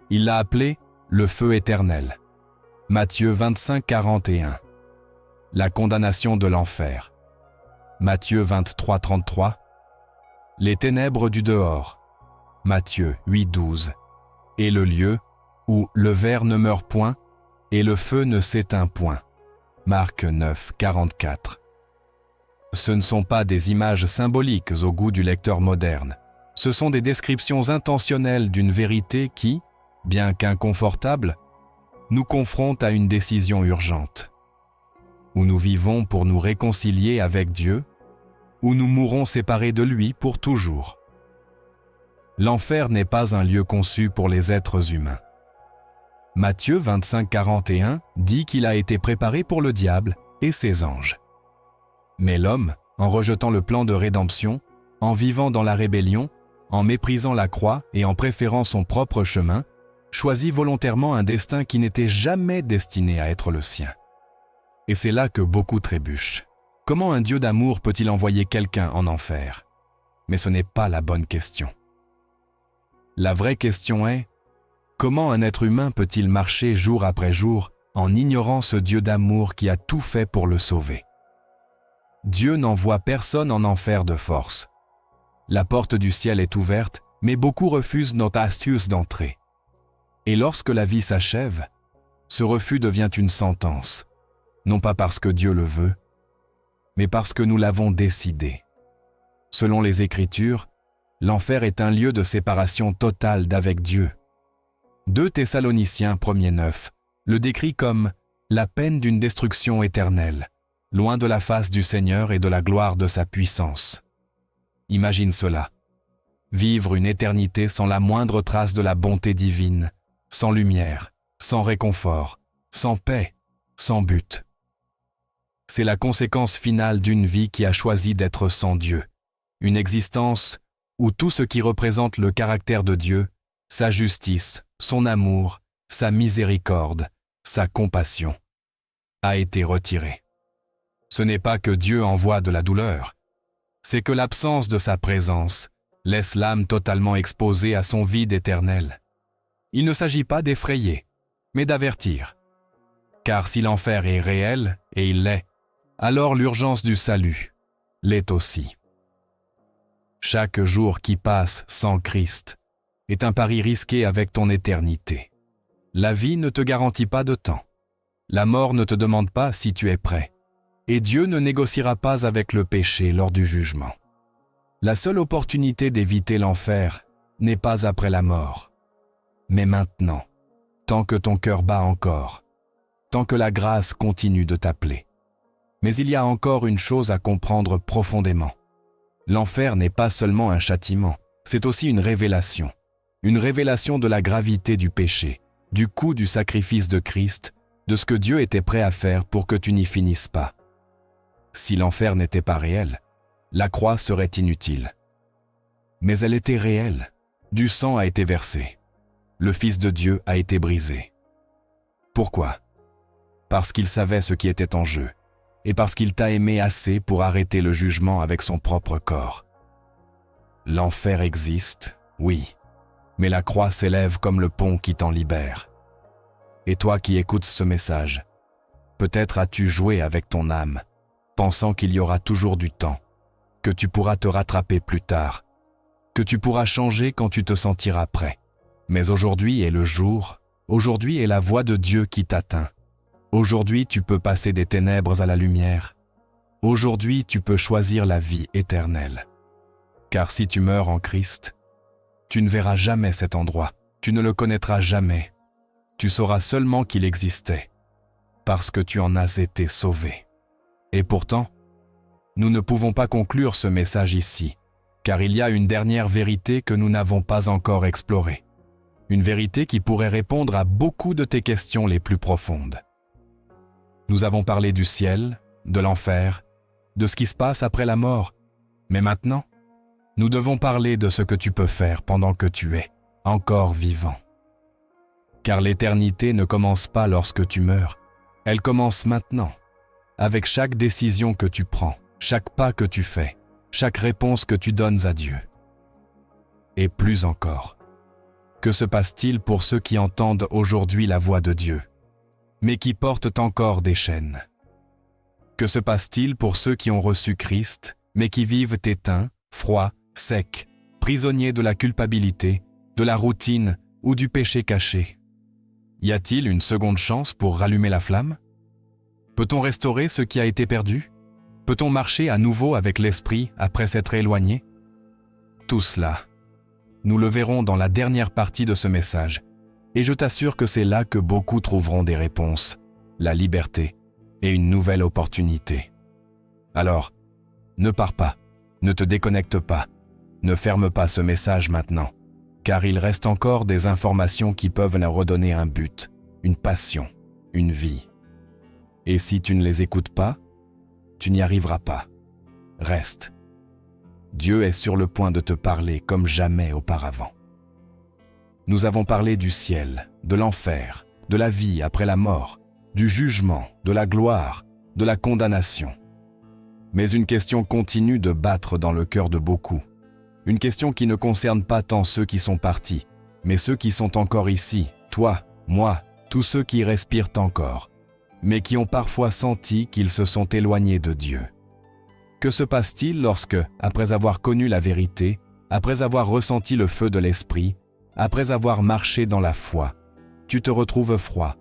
Il l'a appelé le feu éternel. Matthieu 25, 41. La condamnation de l'enfer. Matthieu 23, 33. Les ténèbres du dehors. Matthieu 8, 12. Et le lieu où le ver ne meurt point et le feu ne s'éteint point. Marc 9, 44. Ce ne sont pas des images symboliques au goût du lecteur moderne. Ce sont des descriptions intentionnelles d'une vérité qui, bien qu'inconfortable, nous confronte à une décision urgente. Où nous vivons pour nous réconcilier avec Dieu, ou nous mourrons séparés de lui pour toujours. L'enfer n'est pas un lieu conçu pour les êtres humains. Matthieu 25, 41 dit qu'il a été préparé pour le diable et ses anges. Mais l'homme, en rejetant le plan de rédemption, en vivant dans la rébellion, en méprisant la croix et en préférant son propre chemin, choisit volontairement un destin qui n'était jamais destiné à être le sien. Et c'est là que beaucoup trébuchent. Comment un Dieu d'amour peut-il envoyer quelqu'un en enfer? Mais ce n'est pas la bonne question. La vraie question est, comment un être humain peut-il marcher jour après jour en ignorant ce Dieu d'amour qui a tout fait pour le sauver? Dieu n'envoie personne en enfer de force. La porte du ciel est ouverte, mais beaucoup refusent notre astuce d'entrer. Et lorsque la vie s'achève, ce refus devient une sentence, non pas parce que Dieu le veut, mais parce que nous l'avons décidé. Selon les Écritures, l'enfer est un lieu de séparation totale d'avec Dieu. 2 Thessaloniciens 1:9 le décrit comme la peine d'une destruction éternelle, loin de la face du Seigneur et de la gloire de sa puissance. Imagine cela. Vivre une éternité sans la moindre trace de la bonté divine, sans lumière, sans réconfort, sans paix, sans but. C'est la conséquence finale d'une vie qui a choisi d'être sans Dieu, une existence où tout ce qui représente le caractère de Dieu, sa justice, son amour, sa miséricorde, sa compassion, a été retiré. Ce n'est pas que Dieu envoie de la douleur, c'est que l'absence de sa présence laisse l'âme totalement exposée à son vide éternel. Il ne s'agit pas d'effrayer, mais d'avertir. Car si l'enfer est réel, et il l'est, alors l'urgence du salut l'est aussi. Chaque jour qui passe sans Christ est un pari risqué avec ton éternité. La vie ne te garantit pas de temps. La mort ne te demande pas si tu es prêt. Et Dieu ne négociera pas avec le péché lors du jugement. La seule opportunité d'éviter l'enfer n'est pas après la mort, mais maintenant, tant que ton cœur bat encore, tant que la grâce continue de t'appeler. Mais il y a encore une chose à comprendre profondément. L'enfer n'est pas seulement un châtiment, c'est aussi une révélation de la gravité du péché, du coût du sacrifice de Christ, de ce que Dieu était prêt à faire pour que tu n'y finisses pas. Si l'enfer n'était pas réel, la croix serait inutile. Mais elle était réelle, du sang a été versé, le Fils de Dieu a été brisé. Pourquoi? Parce qu'il savait ce qui était en jeu, et parce qu'il t'a aimé assez pour arrêter le jugement avec son propre corps. L'enfer existe, oui, mais la croix s'élève comme le pont qui t'en libère. Et toi qui écoutes ce message, Peut-être as-tu joué avec ton âme, pensant qu'il y aura toujours du temps, que tu pourras te rattraper plus tard, que tu pourras changer quand tu te sentiras prêt. Mais aujourd'hui est le jour, aujourd'hui est la voix de Dieu qui t'atteint. Aujourd'hui, tu peux passer des ténèbres à la lumière. Aujourd'hui, tu peux choisir la vie éternelle. Car si tu meurs en Christ, tu ne verras jamais cet endroit, tu ne le connaîtras jamais. Tu sauras seulement qu'il existait, parce que tu en as été sauvé. Et pourtant, nous ne pouvons pas conclure ce message ici, car il y a une dernière vérité que nous n'avons pas encore explorée. Une vérité qui pourrait répondre à beaucoup de tes questions les plus profondes. Nous avons parlé du ciel, de l'enfer, de ce qui se passe après la mort. Mais maintenant, nous devons parler de ce que tu peux faire pendant que tu es encore vivant. Car l'éternité ne commence pas lorsque tu meurs. Elle commence maintenant, avec chaque décision que tu prends, chaque pas que tu fais, chaque réponse que tu donnes à Dieu. Et plus encore, que se passe-t-il pour ceux qui entendent aujourd'hui la voix de Dieu, mais qui portent encore des chaînes? Que se passe-t-il pour ceux qui ont reçu Christ, mais qui vivent éteints, froids, secs, prisonniers de la culpabilité, de la routine ou du péché caché? Y a-t-il une seconde chance pour rallumer la flamme? Peut-on restaurer ce qui a été perdu? Peut-on marcher à nouveau avec l'Esprit après s'être éloigné? Tout cela, nous le verrons dans la dernière partie de ce message. Et je t'assure que c'est là que beaucoup trouveront des réponses, la liberté et une nouvelle opportunité. Alors, ne pars pas, ne te déconnecte pas, ne ferme pas ce message maintenant, car il reste encore des informations qui peuvent leur redonner un but, une passion, une vie. Et si tu ne les écoutes pas, tu n'y arriveras pas. Reste. Dieu est sur le point de te parler comme jamais auparavant. Nous avons parlé du ciel, de l'enfer, de la vie après la mort, du jugement, de la gloire, de la condamnation. Mais une question continue de battre dans le cœur de beaucoup. Une question qui ne concerne pas tant ceux qui sont partis, mais ceux qui sont encore ici, toi, moi, tous ceux qui respirent encore, mais qui ont parfois senti qu'ils se sont éloignés de Dieu. Que se passe-t-il lorsque, après avoir connu la vérité, après avoir ressenti le feu de l'Esprit, après avoir marché dans la foi, tu te retrouves froid,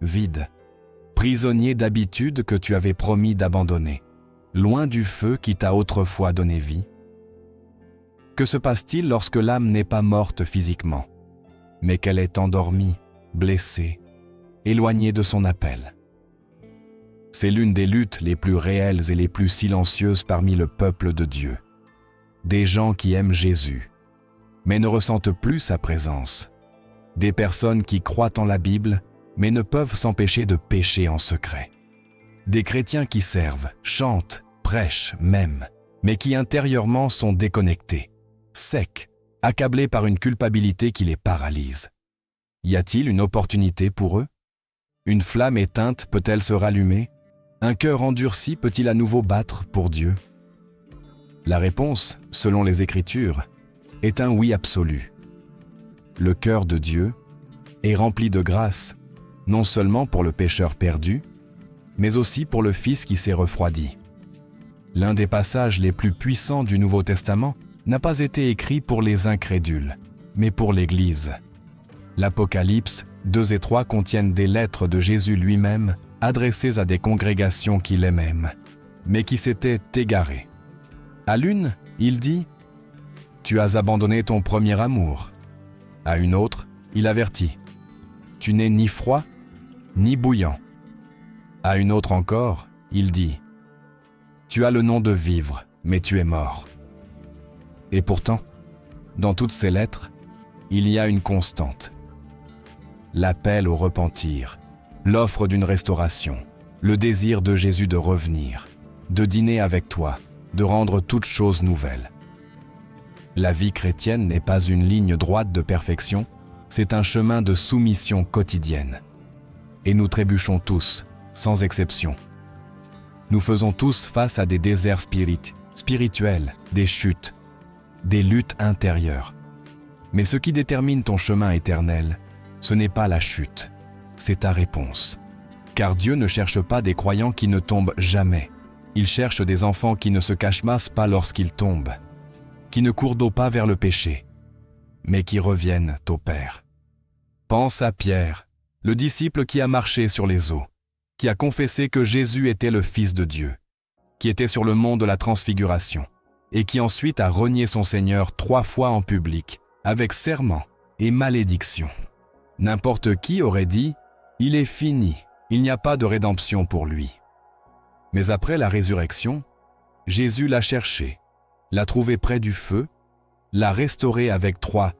vide, prisonnier d'habitudes que tu avais promis d'abandonner, loin du feu qui t'a autrefois donné vie? Que se passe-t-il lorsque l'âme n'est pas morte physiquement, mais qu'elle est endormie, blessée, éloignée de son appel? C'est l'une des luttes les plus réelles et les plus silencieuses parmi le peuple de Dieu. Des gens qui aiment Jésus, mais ne ressentent plus sa présence. Des personnes qui croient en la Bible, mais ne peuvent s'empêcher de pécher en secret. Des chrétiens qui servent, chantent, prêchent, m'aiment, mais qui intérieurement sont déconnectés, secs, accablés par une culpabilité qui les paralyse. Y a-t-il une opportunité pour eux? Une flamme éteinte peut-elle se rallumer? Un cœur endurci peut-il à nouveau battre pour Dieu? La réponse, selon les Écritures, est un oui absolu. Le cœur de Dieu est rempli de grâce, non seulement pour le pécheur perdu, mais aussi pour le Fils qui s'est refroidi. L'un des passages les plus puissants du Nouveau Testament n'a pas été écrit pour les incrédules, mais pour l'Église. L'Apocalypse 2 et 3 contiennent des lettres de Jésus lui-même adressées à des congrégations qu'il aimait, mais qui s'étaient égarées. À l'une, il dit « Tu as abandonné ton premier amour ». À une autre, il avertit « Tu n'es ni froid, ni bouillant ». À une autre encore, il dit « Tu as le nom de vivre, mais tu es mort ». Et pourtant, dans toutes ces lettres, il y a une constante. L'appel au repentir, l'offre d'une restauration, le désir de Jésus de revenir, de dîner avec toi, de rendre toutes choses nouvelles. La vie chrétienne n'est pas une ligne droite de perfection, c'est un chemin de soumission quotidienne. Et nous trébuchons tous, sans exception. Nous faisons tous face à des déserts spirituels, des chutes, des luttes intérieures. Mais ce qui détermine ton chemin éternel, ce n'est pas la chute, c'est ta réponse. Car Dieu ne cherche pas des croyants qui ne tombent jamais. Il cherche des enfants qui ne se cachemassent pas lorsqu'ils tombent, qui ne courent d'eau pas vers le péché, mais qui reviennent au Père. Pense à Pierre, le disciple qui a marché sur les eaux, qui a confessé que Jésus était le Fils de Dieu, qui était sur le mont de la Transfiguration, et qui ensuite a renié son Seigneur 3 fois en public, avec serment et malédiction. N'importe qui aurait dit « Il est fini, il n'y a pas de rédemption pour lui ». Mais après la résurrection, Jésus l'a cherché, l'a trouvé près du feu, l'a restauré avec 3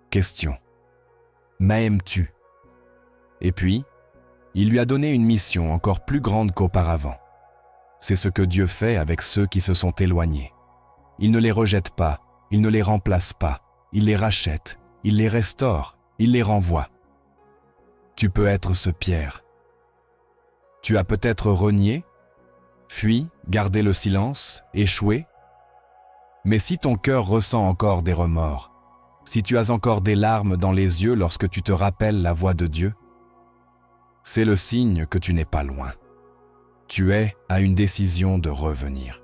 questions. M'aimes-tu? Et puis, il lui a donné une mission encore plus grande qu'auparavant. C'est ce que Dieu fait avec ceux qui se sont éloignés. Il ne les rejette pas, il ne les remplace pas, il les rachète, il les restaure, il les renvoie. Tu peux être ce Pierre. Tu as peut-être renié, fui, gardé le silence, échoué. Mais si ton cœur ressent encore des remords, si tu as encore des larmes dans les yeux lorsque tu te rappelles la voix de Dieu, c'est le signe que tu n'es pas loin. Tu es à une décision de revenir.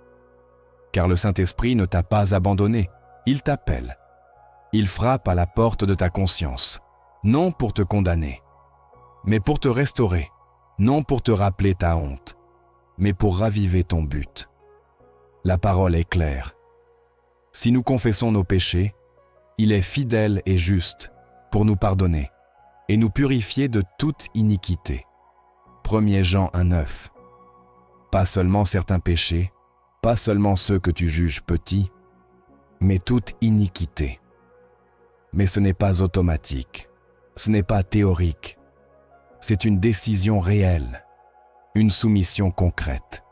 Car le Saint-Esprit ne t'a pas abandonné, il t'appelle. Il frappe à la porte de ta conscience, non pour te condamner, mais pour te restaurer, non pour te rappeler ta honte, mais pour raviver ton but. La parole est claire. Si nous confessons nos péchés, il est fidèle et juste pour nous pardonner et nous purifier de toute iniquité. 1 Jean 1,9. Pas seulement certains péchés, pas seulement ceux que tu juges petits, mais toute iniquité. Mais ce n'est pas automatique, ce n'est pas théorique, c'est une décision réelle, une soumission concrète.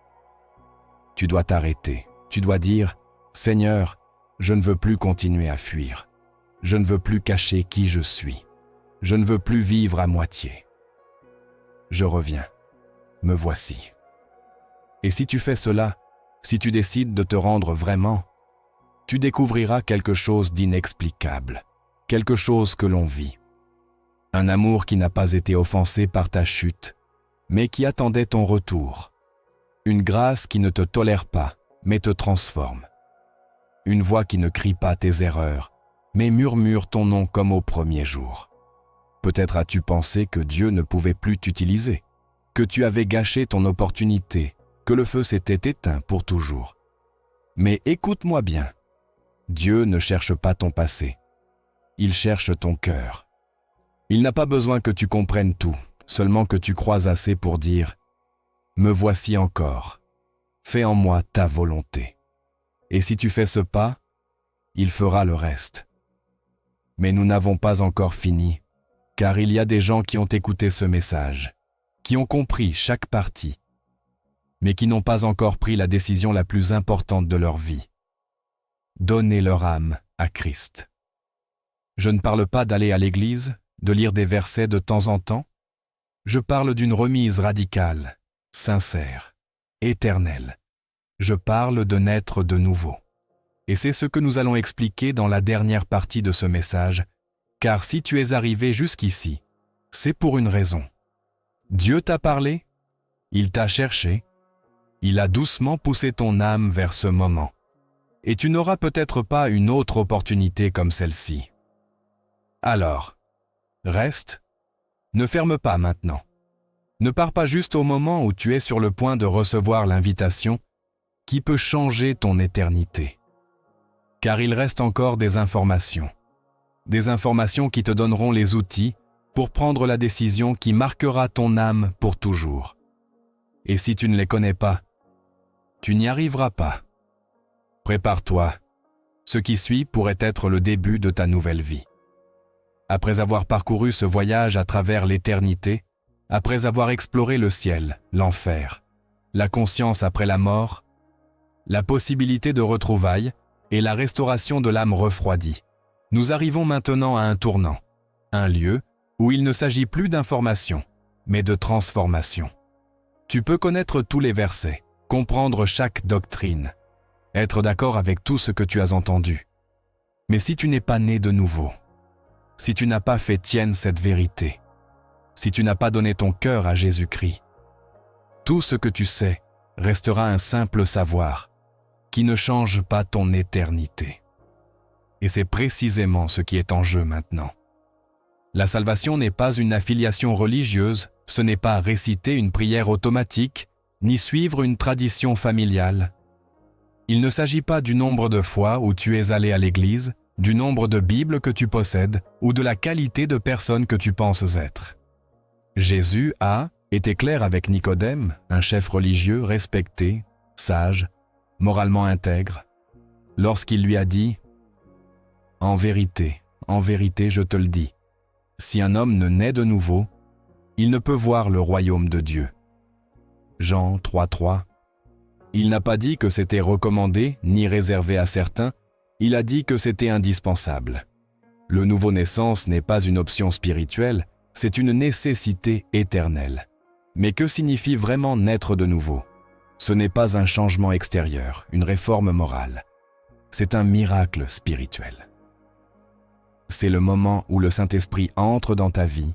Tu dois t'arrêter, tu dois dire « Seigneur, je ne veux plus continuer à fuir, je ne veux plus cacher qui je suis, je ne veux plus vivre à moitié. Je reviens, me voici. » Et si tu fais cela, si tu décides de te rendre vraiment, tu découvriras quelque chose d'inexplicable, quelque chose que l'on vit. Un amour qui n'a pas été offensé par ta chute, mais qui attendait ton retour. Une grâce qui ne te tolère pas, mais te transforme. Une voix qui ne crie pas tes erreurs, mais murmure ton nom comme au premier jour. Peut-être as-tu pensé que Dieu ne pouvait plus t'utiliser, que tu avais gâché ton opportunité, que le feu s'était éteint pour toujours. Mais écoute-moi bien, Dieu ne cherche pas ton passé, il cherche ton cœur. Il n'a pas besoin que tu comprennes tout, seulement que tu crois assez pour dire « Me voici encore, fais en moi ta volonté. » Et si tu fais ce pas, il fera le reste. Mais nous n'avons pas encore fini, car il y a des gens qui ont écouté ce message, qui ont compris chaque partie, mais qui n'ont pas encore pris la décision la plus importante de leur vie. Donner leur âme à Christ. Je ne parle pas d'aller à l'église, de lire des versets de temps en temps. Je parle d'une remise radicale, sincère, éternelle. Je parle de naître de nouveau. Et c'est ce que nous allons expliquer dans la dernière partie de ce message, car si tu es arrivé jusqu'ici, c'est pour une raison. Dieu t'a parlé, il t'a cherché, il a doucement poussé ton âme vers ce moment. Et tu n'auras peut-être pas une autre opportunité comme celle-ci. Alors, reste, ne ferme pas maintenant. Ne pars pas juste au moment où tu es sur le point de recevoir l'invitation qui peut changer ton éternité. Car il reste encore des informations qui te donneront les outils pour prendre la décision qui marquera ton âme pour toujours. Et si tu ne les connais pas, tu n'y arriveras pas. Prépare-toi, ce qui suit pourrait être le début de ta nouvelle vie. Après avoir parcouru ce voyage à travers l'éternité, après avoir exploré le ciel, l'enfer, la conscience après la mort, la possibilité de retrouvailles et la restauration de l'âme refroidie, nous arrivons maintenant à un tournant, un lieu où il ne s'agit plus d'information, mais de transformation. Tu peux connaître tous les versets, comprendre chaque doctrine, être d'accord avec tout ce que tu as entendu. Mais si tu n'es pas né de nouveau, si tu n'as pas fait tienne cette vérité, si tu n'as pas donné ton cœur à Jésus-Christ, Tout ce que tu sais restera un simple savoir qui ne change pas ton éternité. Et c'est précisément ce qui est en jeu maintenant. La salvation n'est pas une affiliation religieuse, ce n'est pas réciter une prière automatique, ni suivre une tradition familiale. Il ne s'agit pas du nombre de fois où tu es allé à l'église, du nombre de Bibles que tu possèdes ou de la qualité de personne que tu penses être. Jésus a été clair avec Nicodème, un chef religieux respecté, sage, moralement intègre, lorsqu'il lui a dit « en vérité, je te le dis, si un homme ne naît de nouveau, il ne peut voir le royaume de Dieu. » Jean 3,3. Il n'a pas dit que c'était recommandé ni réservé à certains, il a dit que c'était indispensable. Le nouveau-naissance n'est pas une option spirituelle, c'est une nécessité éternelle. Mais que signifie vraiment naître de nouveau? Ce n'est pas un changement extérieur, une réforme morale. C'est un miracle spirituel. C'est le moment où le Saint-Esprit entre dans ta vie,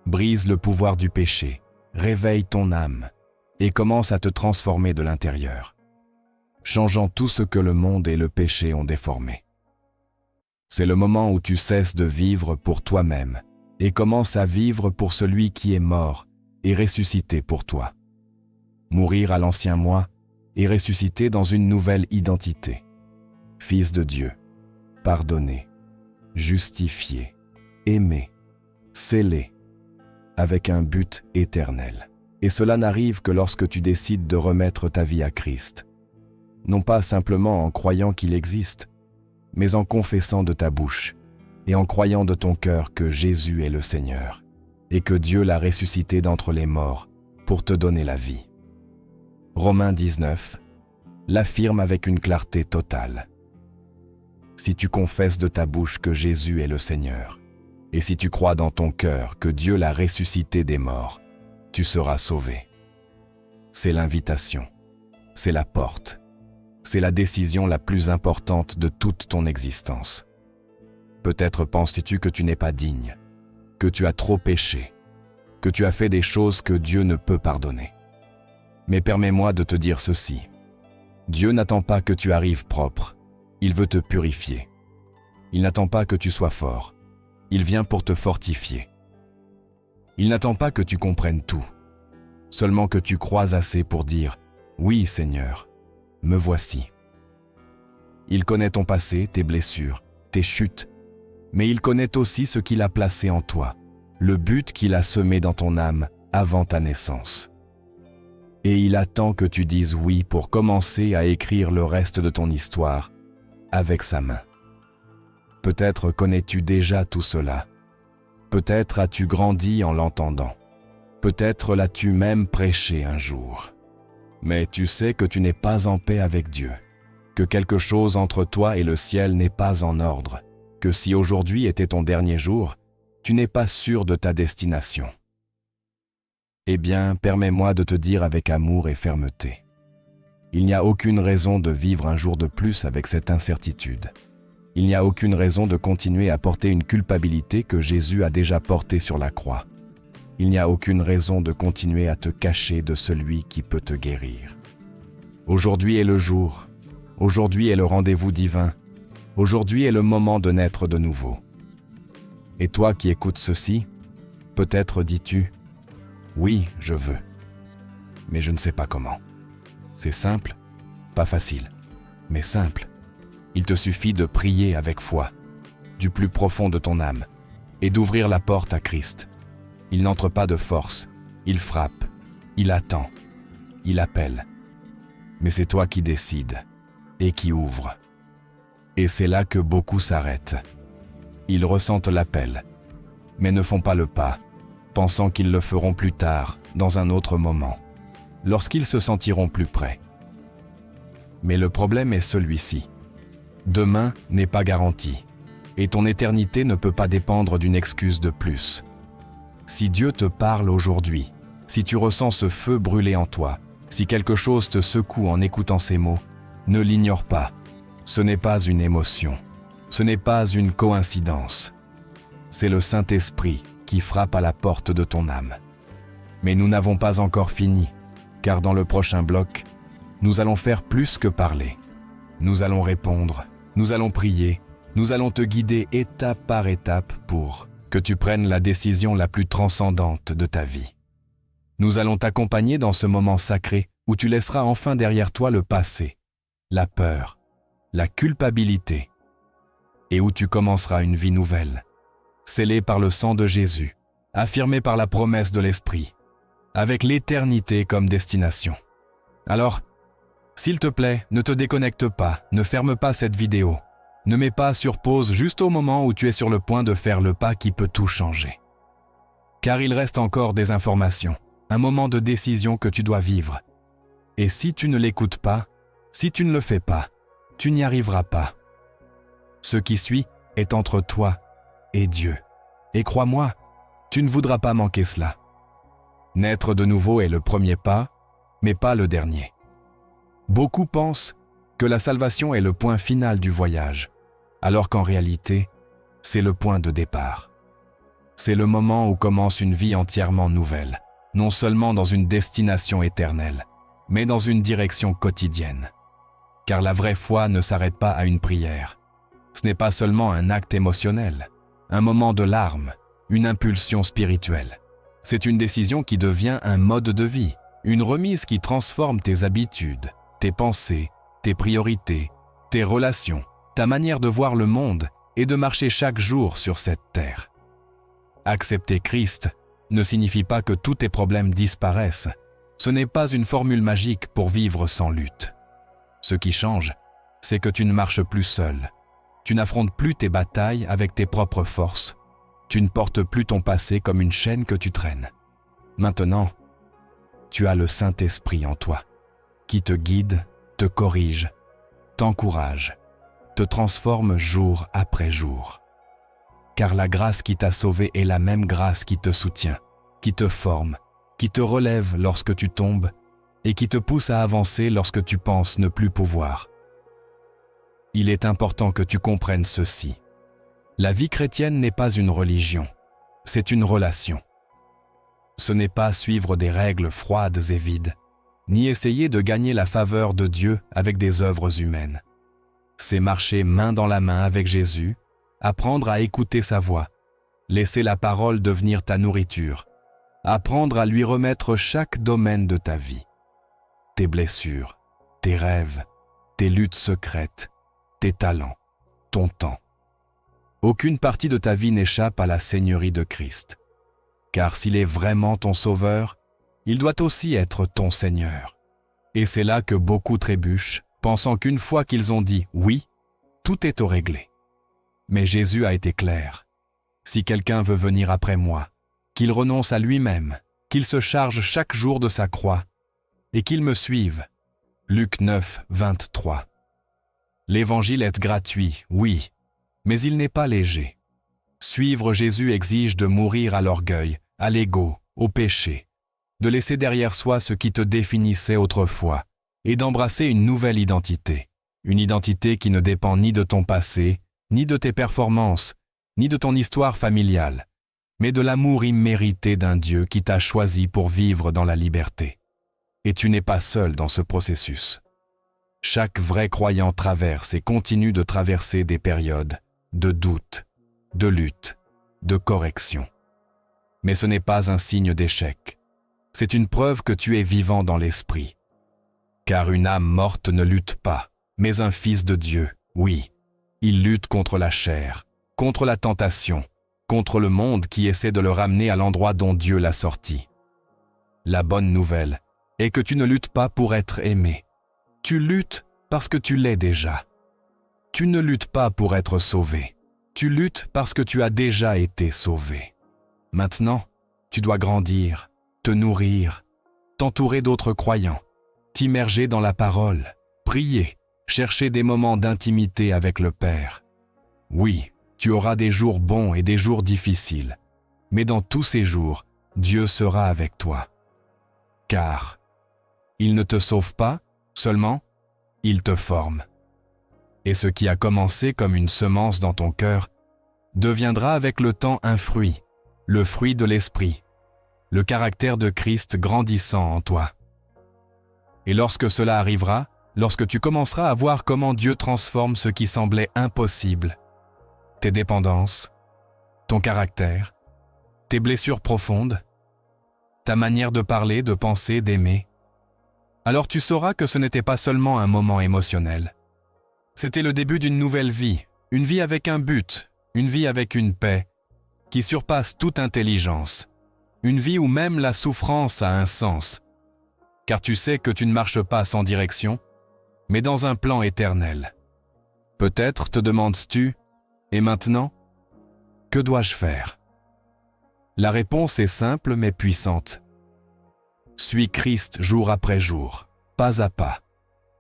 brise le pouvoir du péché, réveille ton âme et commence à te transformer de l'intérieur, changeant tout ce que le monde et le péché ont déformé. C'est le moment où tu cesses de vivre pour toi-même et commences à vivre pour celui qui est mort et ressuscité pour toi. Mourir à l'ancien moi et ressusciter dans une nouvelle identité. Fils de Dieu, pardonné, justifié, aimé, scellé, avec un but éternel. Et cela n'arrive que lorsque tu décides de remettre ta vie à Christ. Non pas simplement en croyant qu'il existe, mais en confessant de ta bouche et en croyant de ton cœur que Jésus est le Seigneur et que Dieu l'a ressuscité d'entre les morts pour te donner la vie. Romains 19 l'affirme avec une clarté totale. Si tu confesses de ta bouche que Jésus est le Seigneur, et si tu crois dans ton cœur que Dieu l'a ressuscité des morts, tu seras sauvé. C'est l'invitation, c'est la porte, c'est la décision la plus importante de toute ton existence. Peut-être penses-tu que tu n'es pas digne, que tu as trop péché, que tu as fait des choses que Dieu ne peut pardonner. Mais permets-moi de te dire ceci. Dieu n'attend pas que tu arrives propre, il veut te purifier. Il n'attend pas que tu sois fort, il vient pour te fortifier. Il n'attend pas que tu comprennes tout, seulement que tu crois assez pour dire « Oui, Seigneur, me voici ». Il connaît ton passé, tes blessures, tes chutes, mais il connaît aussi ce qu'il a placé en toi, le but qu'il a semé dans ton âme avant ta naissance. Et il attend que tu dises oui pour commencer à écrire le reste de ton histoire avec sa main. Peut-être connais-tu déjà tout cela. Peut-être as-tu grandi en l'entendant. Peut-être l'as-tu même prêché un jour. Mais tu sais que tu n'es pas en paix avec Dieu, que quelque chose entre toi et le ciel n'est pas en ordre, que si aujourd'hui était ton dernier jour, tu n'es pas sûr de ta destination. Eh bien, permets-moi de te dire avec amour et fermeté. Il n'y a aucune raison de vivre un jour de plus avec cette incertitude. Il n'y a aucune raison de continuer à porter une culpabilité que Jésus a déjà portée sur la croix. Il n'y a aucune raison de continuer à te cacher de celui qui peut te guérir. Aujourd'hui est le jour. Aujourd'hui est le rendez-vous divin. Aujourd'hui est le moment de naître de nouveau. Et toi qui écoutes ceci, peut-être dis-tu « Oui, je veux. Mais je ne sais pas comment. » C'est simple, pas facile, mais simple. Il te suffit de prier avec foi, du plus profond de ton âme, et d'ouvrir la porte à Christ. Il n'entre pas de force, il frappe, il attend, il appelle. Mais c'est toi qui décides et qui ouvres. Et c'est là que beaucoup s'arrêtent. Ils ressentent l'appel, mais ne font pas le pas, pensant qu'ils le feront plus tard, dans un autre moment, lorsqu'ils se sentiront plus prêts. Mais le problème est celui-ci. Demain n'est pas garanti, et ton éternité ne peut pas dépendre d'une excuse de plus. Si Dieu te parle aujourd'hui, si tu ressens ce feu brûler en toi, si quelque chose te secoue en écoutant ces mots, ne l'ignore pas. Ce n'est pas une émotion, ce n'est pas une coïncidence. C'est le Saint-Esprit qui frappe à la porte de ton âme. Mais nous n'avons pas encore fini. car dans le prochain bloc, nous allons faire plus que parler. Nous allons répondre, nous allons prier, nous allons te guider étape par étape pour que tu prennes la décision la plus transcendante de ta vie. Nous allons t'accompagner dans ce moment sacré où tu laisseras enfin derrière toi le passé, la peur, la culpabilité, et où tu commenceras une vie nouvelle, scellée par le sang de Jésus, affirmée par la promesse de l'Esprit, avec l'éternité comme destination. Alors, s'il te plaît, ne te déconnecte pas, ne ferme pas cette vidéo, ne mets pas sur pause juste au moment où tu es sur le point de faire le pas qui peut tout changer. Car il reste encore des informations, un moment de décision que tu dois vivre. Et si tu ne l'écoutes pas, si tu ne le fais pas, tu n'y arriveras pas. Ce qui suit est entre toi et Dieu. Et crois-moi, tu ne voudras pas manquer cela. Naître de nouveau est le premier pas, mais pas le dernier. Beaucoup pensent que la salvation est le point final du voyage, alors qu'en réalité, c'est le point de départ. C'est le moment où commence une vie entièrement nouvelle, non seulement dans une destination éternelle, mais dans une direction quotidienne. Car la vraie foi ne s'arrête pas à une prière. Ce n'est pas seulement un acte émotionnel, un moment de larmes, une impulsion spirituelle. C'est une décision qui devient un mode de vie, une remise qui transforme tes habitudes, tes pensées, tes priorités, tes relations, ta manière de voir le monde et de marcher chaque jour sur cette terre. Accepter Christ ne signifie pas que tous tes problèmes disparaissent. Ce n'est pas une formule magique pour vivre sans lutte. Ce qui change, c'est que tu ne marches plus seul. Tu n'affrontes plus tes batailles avec tes propres forces. Tu ne portes plus ton passé comme une chaîne que tu traînes. Maintenant, tu as le Saint-Esprit en toi, qui te guide, te corrige, t'encourage, te transforme jour après jour. Car la grâce qui t'a sauvé est la même grâce qui te soutient, qui te forme, qui te relève lorsque tu tombes et qui te pousse à avancer lorsque tu penses ne plus pouvoir. Il est important que tu comprennes ceci. La vie chrétienne n'est pas une religion, c'est une relation. Ce n'est pas suivre des règles froides et vides, ni essayer de gagner la faveur de Dieu avec des œuvres humaines. C'est marcher main dans la main avec Jésus, apprendre à écouter sa voix, laisser la parole devenir ta nourriture, apprendre à lui remettre chaque domaine de ta vie. Tes blessures, tes rêves, tes luttes secrètes, tes talents, ton temps. Aucune partie de ta vie n'échappe à la Seigneurie de Christ. Car s'il est vraiment ton Sauveur, il doit aussi être ton Seigneur. Et c'est là que beaucoup trébuchent, pensant qu'une fois qu'ils ont dit « oui », tout est au réglé. Mais Jésus a été clair. Si quelqu'un veut venir après moi, qu'il renonce à lui-même, qu'il se charge chaque jour de sa croix, et qu'il me suive. Luc 9, 23. L'évangile est gratuit, oui, mais il n'est pas léger. Suivre Jésus exige de mourir à l'orgueil, à l'ego, au péché, de laisser derrière soi ce qui te définissait autrefois, et d'embrasser une nouvelle identité. Une identité qui ne dépend ni de ton passé, ni de tes performances, ni de ton histoire familiale, mais de l'amour immérité d'un Dieu qui t'a choisi pour vivre dans la liberté. Et tu n'es pas seul dans ce processus. Chaque vrai croyant traverse et continue de traverser des périodes de doute, de lutte, de correction. Mais ce n'est pas un signe d'échec. C'est une preuve que tu es vivant dans l'esprit. Car une âme morte ne lutte pas, mais un fils de Dieu, oui. Il lutte contre la chair, contre la tentation, contre le monde qui essaie de le ramener à l'endroit dont Dieu l'a sorti. La bonne nouvelle est que tu ne luttes pas pour être aimé. Tu luttes parce que tu l'es déjà. Tu ne luttes pas pour être sauvé. Tu luttes parce que tu as déjà été sauvé. Maintenant, tu dois grandir, te nourrir, t'entourer d'autres croyants, t'immerger dans la parole, prier, chercher des moments d'intimité avec le Père. Oui, tu auras des jours bons et des jours difficiles, mais dans tous ces jours, Dieu sera avec toi. Car il ne te sauve pas, seulement, il te forme. Et ce qui a commencé comme une semence dans ton cœur deviendra avec le temps un fruit, le fruit de l'Esprit, le caractère de Christ grandissant en toi. Et lorsque cela arrivera, lorsque tu commenceras à voir comment Dieu transforme ce qui semblait impossible, tes dépendances, ton caractère, tes blessures profondes, ta manière de parler, de penser, d'aimer, alors tu sauras que ce n'était pas seulement un moment émotionnel. C'était le début d'une nouvelle vie, une vie avec un but, une vie avec une paix qui surpasse toute intelligence, une vie où même la souffrance a un sens, car tu sais que tu ne marches pas sans direction, mais dans un plan éternel. Peut-être te demandes-tu, et maintenant, que dois-je faire? La réponse est simple mais puissante. Suis Christ jour après jour, pas à pas.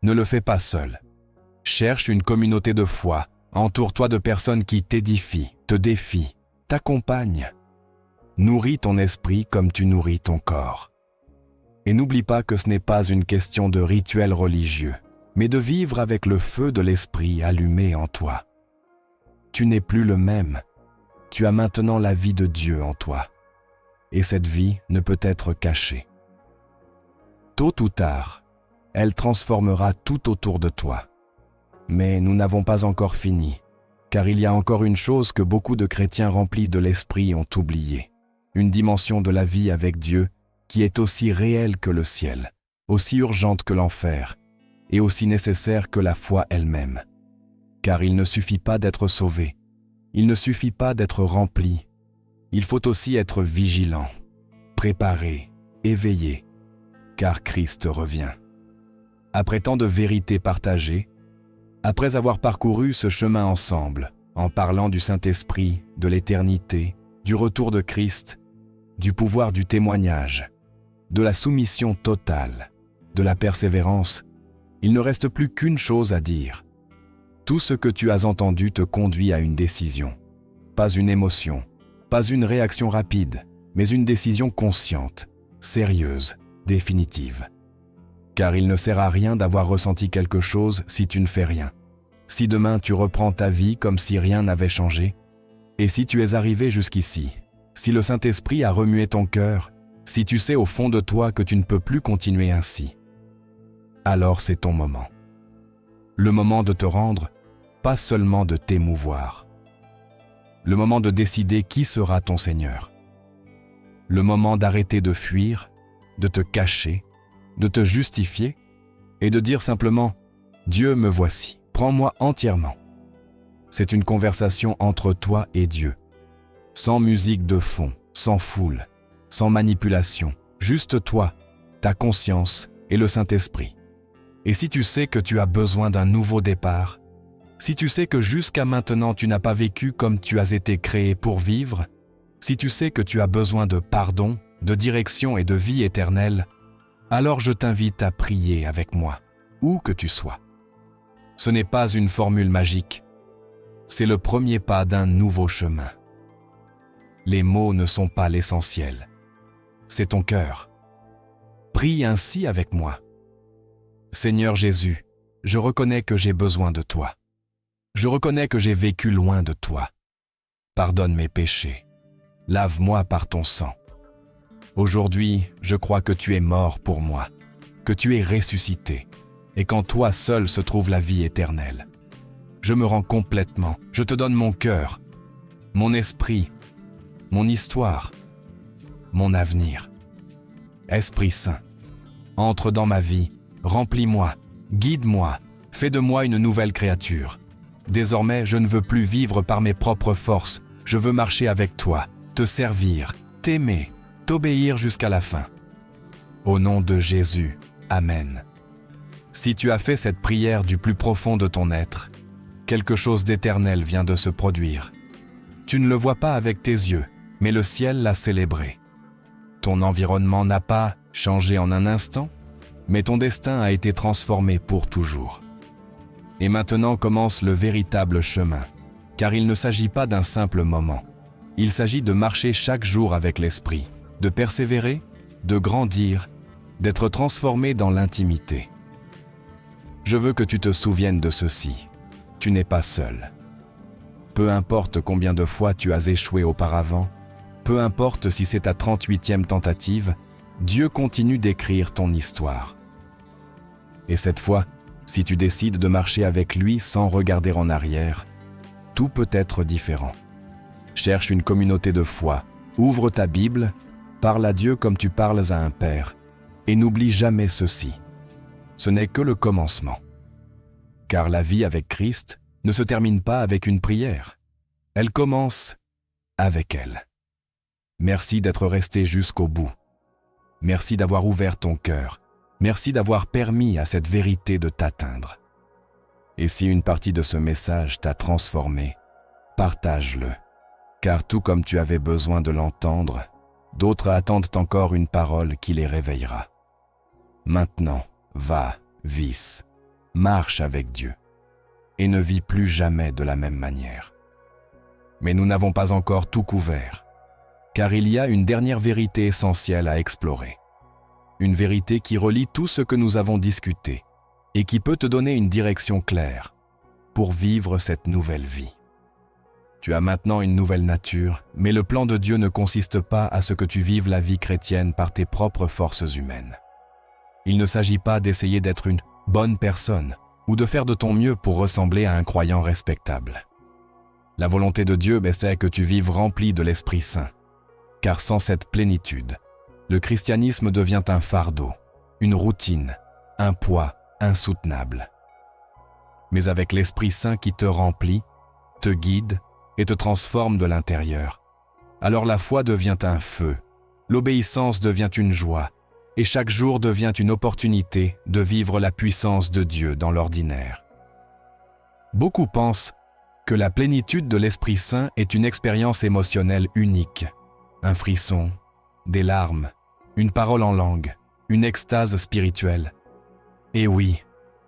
Ne le fais pas seul. Cherche une communauté de foi, entoure-toi de personnes qui t'édifient, te défient, t'accompagnent. Nourris ton esprit comme tu nourris ton corps. Et n'oublie pas que ce n'est pas une question de rituel religieux, mais de vivre avec le feu de l'esprit allumé en toi. Tu n'es plus le même. Tu as maintenant la vie de Dieu en toi. Et cette vie ne peut être cachée. Tôt ou tard, elle transformera tout autour de toi. Mais nous n'avons pas encore fini, car il y a encore une chose que beaucoup de chrétiens remplis de l'esprit ont oubliée, une dimension de la vie avec Dieu qui est aussi réelle que le ciel, aussi urgente que l'enfer, et aussi nécessaire que la foi elle-même. Car il ne suffit pas d'être sauvé, il ne suffit pas d'être rempli, il faut aussi être vigilant, préparé, éveillé, car Christ revient. Après tant de vérités partagées, après avoir parcouru ce chemin ensemble, en parlant du Saint-Esprit, de l'éternité, du retour de Christ, du pouvoir du témoignage, de la soumission totale, de la persévérance, il ne reste plus qu'une chose à dire. Tout ce que tu as entendu te conduit à une décision. Pas une émotion, pas une réaction rapide, mais une décision consciente, sérieuse, définitive. Car il ne sert à rien d'avoir ressenti quelque chose si tu ne fais rien. Si demain tu reprends ta vie comme si rien n'avait changé, et si tu es arrivé jusqu'ici, si le Saint-Esprit a remué ton cœur, si tu sais au fond de toi que tu ne peux plus continuer ainsi, alors c'est ton moment. Le moment de te rendre, pas seulement de t'émouvoir. Le moment de décider qui sera ton Seigneur. Le moment d'arrêter de fuir, de te cacher, de te justifier et de dire simplement « Dieu, me voici, prends-moi entièrement ». C'est une conversation entre toi et Dieu, sans musique de fond, sans foule, sans manipulation, juste toi, ta conscience et le Saint-Esprit. Et si tu sais que tu as besoin d'un nouveau départ, si tu sais que jusqu'à maintenant tu n'as pas vécu comme tu as été créé pour vivre, si tu sais que tu as besoin de pardon, de direction et de vie éternelle, alors je t'invite à prier avec moi, où que tu sois. Ce n'est pas une formule magique, c'est le premier pas d'un nouveau chemin. Les mots ne sont pas l'essentiel, c'est ton cœur. Prie ainsi avec moi. Seigneur Jésus, je reconnais que j'ai besoin de toi. Je reconnais que j'ai vécu loin de toi. Pardonne mes péchés. Lave-moi par ton sang. Aujourd'hui, je crois que tu es mort pour moi, que tu es ressuscité, et qu'en toi seul se trouve la vie éternelle. Je me rends complètement, je te donne mon cœur, mon esprit, mon histoire, mon avenir. Esprit Saint, entre dans ma vie, remplis-moi, guide-moi, fais de moi une nouvelle créature. Désormais, je ne veux plus vivre par mes propres forces, je veux marcher avec toi, te servir, t'aimer, t'obéir jusqu'à la fin. Au nom de Jésus, Amen. Si tu as fait cette prière du plus profond de ton être, quelque chose d'éternel vient de se produire. Tu ne le vois pas avec tes yeux, mais le ciel l'a célébré. Ton environnement n'a pas changé en un instant, mais ton destin a été transformé pour toujours. Et maintenant commence le véritable chemin, car il ne s'agit pas d'un simple moment. Il s'agit de marcher chaque jour avec l'Esprit, de persévérer, de grandir, d'être transformé dans l'intimité. Je veux que tu te souviennes de ceci. Tu n'es pas seul. Peu importe combien de fois tu as échoué auparavant, peu importe si c'est ta 38e tentative, Dieu continue d'écrire ton histoire. Et cette fois, si tu décides de marcher avec lui sans regarder en arrière, tout peut être différent. Cherche une communauté de foi, ouvre ta Bible, parle à Dieu comme tu parles à un père, et n'oublie jamais ceci. Ce n'est que le commencement. Car la vie avec Christ ne se termine pas avec une prière. Elle commence avec elle. Merci d'être resté jusqu'au bout. Merci d'avoir ouvert ton cœur. Merci d'avoir permis à cette vérité de t'atteindre. Et si une partie de ce message t'a transformé, partage-le. Car tout comme tu avais besoin de l'entendre, d'autres attendent encore une parole qui les réveillera. Maintenant, va, vis, marche avec Dieu, et ne vis plus jamais de la même manière. Mais nous n'avons pas encore tout couvert, car il y a une dernière vérité essentielle à explorer. Une vérité qui relie tout ce que nous avons discuté et qui peut te donner une direction claire pour vivre cette nouvelle vie. Tu as maintenant une nouvelle nature, mais le plan de Dieu ne consiste pas à ce que tu vives la vie chrétienne par tes propres forces humaines. Il ne s'agit pas d'essayer d'être une bonne personne ou de faire de ton mieux pour ressembler à un croyant respectable. La volonté de Dieu, c'est que tu vives rempli de l'Esprit Saint, car sans cette plénitude, le christianisme devient un fardeau, une routine, un poids insoutenable. Mais avec l'Esprit Saint qui te remplit, te guide et te transforme de l'intérieur, alors la foi devient un feu, l'obéissance devient une joie, et chaque jour devient une opportunité de vivre la puissance de Dieu dans l'ordinaire. Beaucoup pensent que la plénitude de l'Esprit Saint est une expérience émotionnelle unique, un frisson, des larmes, une parole en langue, une extase spirituelle. Et oui,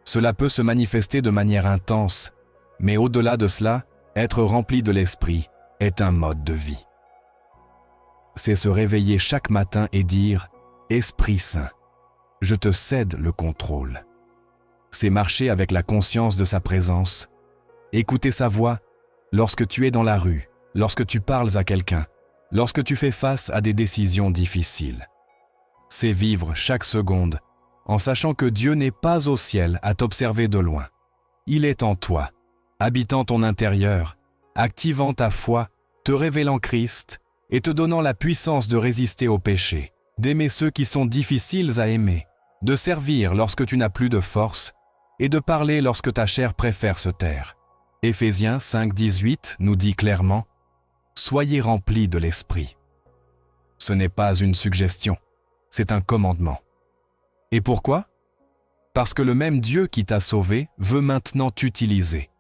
cela peut se manifester de manière intense, mais au-delà de cela, être rempli de l'Esprit est un mode de vie. C'est se réveiller chaque matin et dire « Esprit Saint, je te cède le contrôle ». C'est marcher avec la conscience de sa présence, écouter sa voix lorsque tu es dans la rue, lorsque tu parles à quelqu'un, lorsque tu fais face à des décisions difficiles. C'est vivre chaque seconde en sachant que Dieu n'est pas au ciel à t'observer de loin. Il est en toi, habitant ton intérieur, activant ta foi, te révélant Christ et te donnant la puissance de résister au péché, d'aimer ceux qui sont difficiles à aimer, de servir lorsque tu n'as plus de force et de parler lorsque ta chair préfère se taire. Éphésiens 5,18 nous dit clairement « Soyez remplis de l'Esprit ». Ce n'est pas une suggestion, c'est un commandement. Et pourquoi ? Parce que le même Dieu qui t'a sauvé veut maintenant t'utiliser,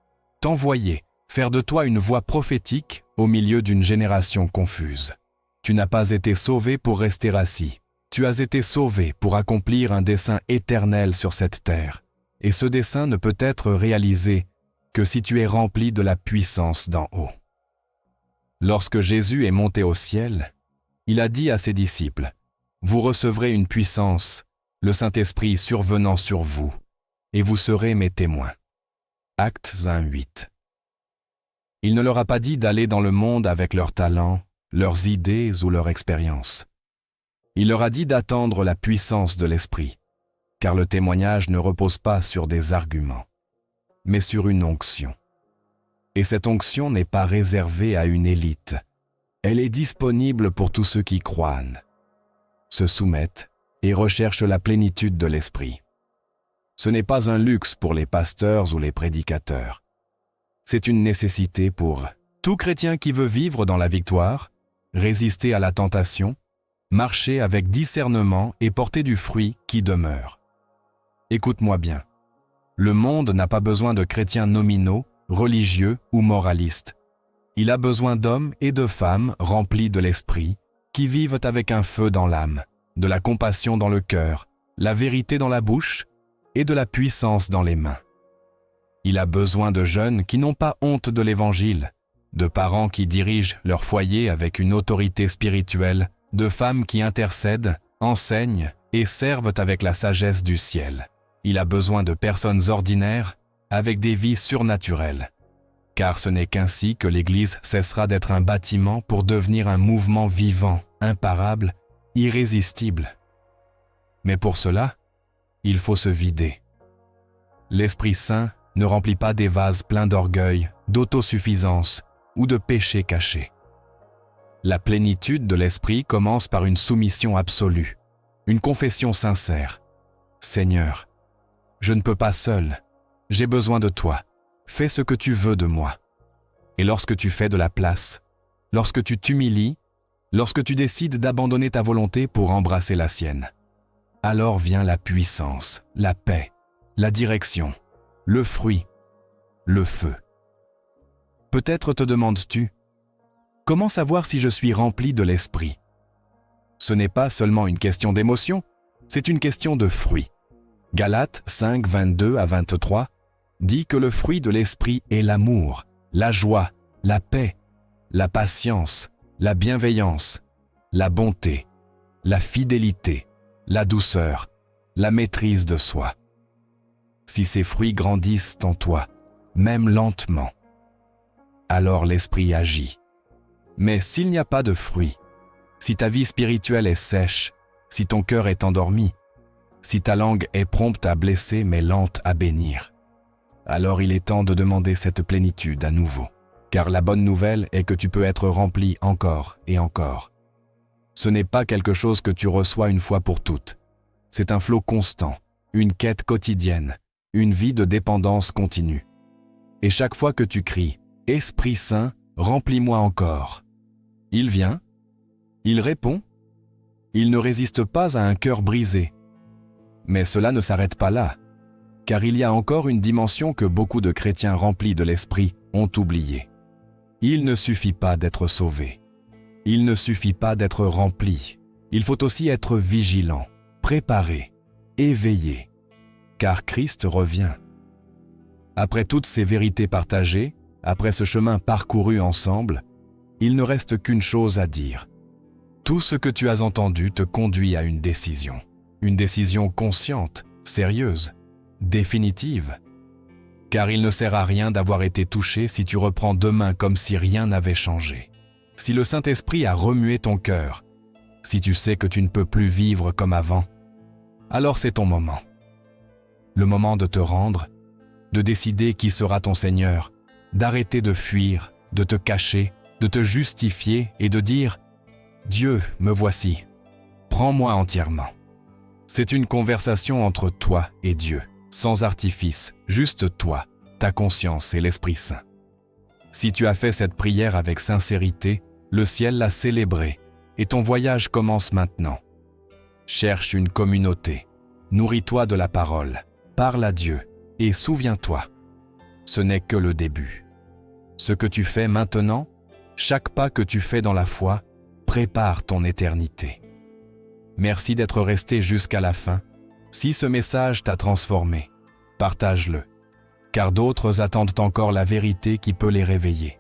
t'envoyer, faire de toi une voix prophétique au milieu d'une génération confuse. Tu n'as pas été sauvé pour rester assis. Tu as été sauvé pour accomplir un dessein éternel sur cette terre. Et ce dessein ne peut être réalisé que si tu es rempli de la puissance d'en haut. Lorsque Jésus est monté au ciel, il a dit à ses disciples, « Vous recevrez une puissance, le Saint-Esprit survenant sur vous, et vous serez mes témoins. » Actes 1:8. Il ne leur a pas dit d'aller dans le monde avec leurs talents, leurs idées ou leur expérience. Il leur a dit d'attendre la puissance de l'Esprit, car le témoignage ne repose pas sur des arguments, mais sur une onction. Et cette onction n'est pas réservée à une élite. Elle est disponible pour tous ceux qui croient, se soumettent et recherchent la plénitude de l'Esprit. Ce n'est pas un luxe pour les pasteurs ou les prédicateurs. C'est une nécessité pour tout chrétien qui veut vivre dans la victoire, résister à la tentation, marcher avec discernement et porter du fruit qui demeure. Écoute-moi bien. Le monde n'a pas besoin de chrétiens nominaux, religieux ou moralistes. Il a besoin d'hommes et de femmes remplis de l'esprit, qui vivent avec un feu dans l'âme, de la compassion dans le cœur, la vérité dans la bouche et de la puissance dans les mains. Il a besoin de jeunes qui n'ont pas honte de l'Évangile, de parents qui dirigent leur foyer avec une autorité spirituelle, de femmes qui intercèdent, enseignent et servent avec la sagesse du ciel. Il a besoin de personnes ordinaires avec des vies surnaturelles, car ce n'est qu'ainsi que l'Église cessera d'être un bâtiment pour devenir un mouvement vivant, imparable, irrésistible. Mais pour cela, il faut se vider, L'Esprit Saint ne remplit pas des vases pleins d'orgueil, d'autosuffisance ou de péchés cachés. La plénitude de l'Esprit commence par une soumission absolue, une confession sincère. « Seigneur, je ne peux pas seul, j'ai besoin de toi, fais ce que tu veux de moi. » Et lorsque tu fais de la place, lorsque tu t'humilies, lorsque tu décides d'abandonner ta volonté pour embrasser la sienne, alors vient la puissance, la paix, la direction, le fruit, le feu. Peut-être te demandes-tu, comment savoir si je suis rempli de l'Esprit? Ce n'est pas seulement une question d'émotion, c'est une question de fruit. Galates 5, 22 à 23 dit que le fruit de l'Esprit est l'amour, la joie, la paix, la patience, la bienveillance, la bonté, la fidélité, la douceur, la maîtrise de soi. Si ces fruits grandissent en toi, même lentement, alors l'Esprit agit. Mais s'il n'y a pas de fruits, si ta vie spirituelle est sèche, si ton cœur est endormi, si ta langue est prompte à blesser mais lente à bénir, alors il est temps de demander cette plénitude à nouveau. Car la bonne nouvelle est que tu peux être rempli encore et encore. Ce n'est pas quelque chose que tu reçois une fois pour toutes. C'est un flot constant, une quête quotidienne, une vie de dépendance continue. Et chaque fois que tu cries « Esprit Saint, remplis-moi encore », il vient, il répond, il ne résiste pas à un cœur brisé. Mais cela ne s'arrête pas là, car il y a encore une dimension que beaucoup de chrétiens remplis de l'Esprit ont oubliée. Il ne suffit pas d'être sauvé. Il ne suffit pas d'être rempli. Il faut aussi être vigilant, préparé, éveillé, car Christ revient. Après toutes ces vérités partagées, après ce chemin parcouru ensemble, il ne reste qu'une chose à dire. Tout ce que tu as entendu te conduit à une décision consciente, sérieuse, définitive. Car il ne sert à rien d'avoir été touché si tu reprends demain comme si rien n'avait changé. Si le Saint-Esprit a remué ton cœur, si tu sais que tu ne peux plus vivre comme avant, alors c'est ton moment. Le moment de te rendre, de décider qui sera ton Seigneur, d'arrêter de fuir, de te cacher, de te justifier et de dire « Dieu, me voici, prends-moi entièrement ». C'est une conversation entre toi et Dieu. Sans artifice, juste toi, ta conscience et l'Esprit Saint. Si tu as fait cette prière avec sincérité, le ciel l'a célébrée et ton voyage commence maintenant. Cherche une communauté, nourris-toi de la parole, parle à Dieu et souviens-toi, ce n'est que le début. Ce que tu fais maintenant, chaque pas que tu fais dans la foi, prépare ton éternité. Merci d'être resté jusqu'à la fin. Si ce message t'a transformé, partage-le, car d'autres attendent encore la vérité qui peut les réveiller.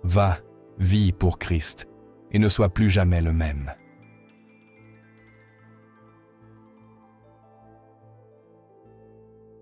Va, vis pour Christ, et ne sois plus jamais le même.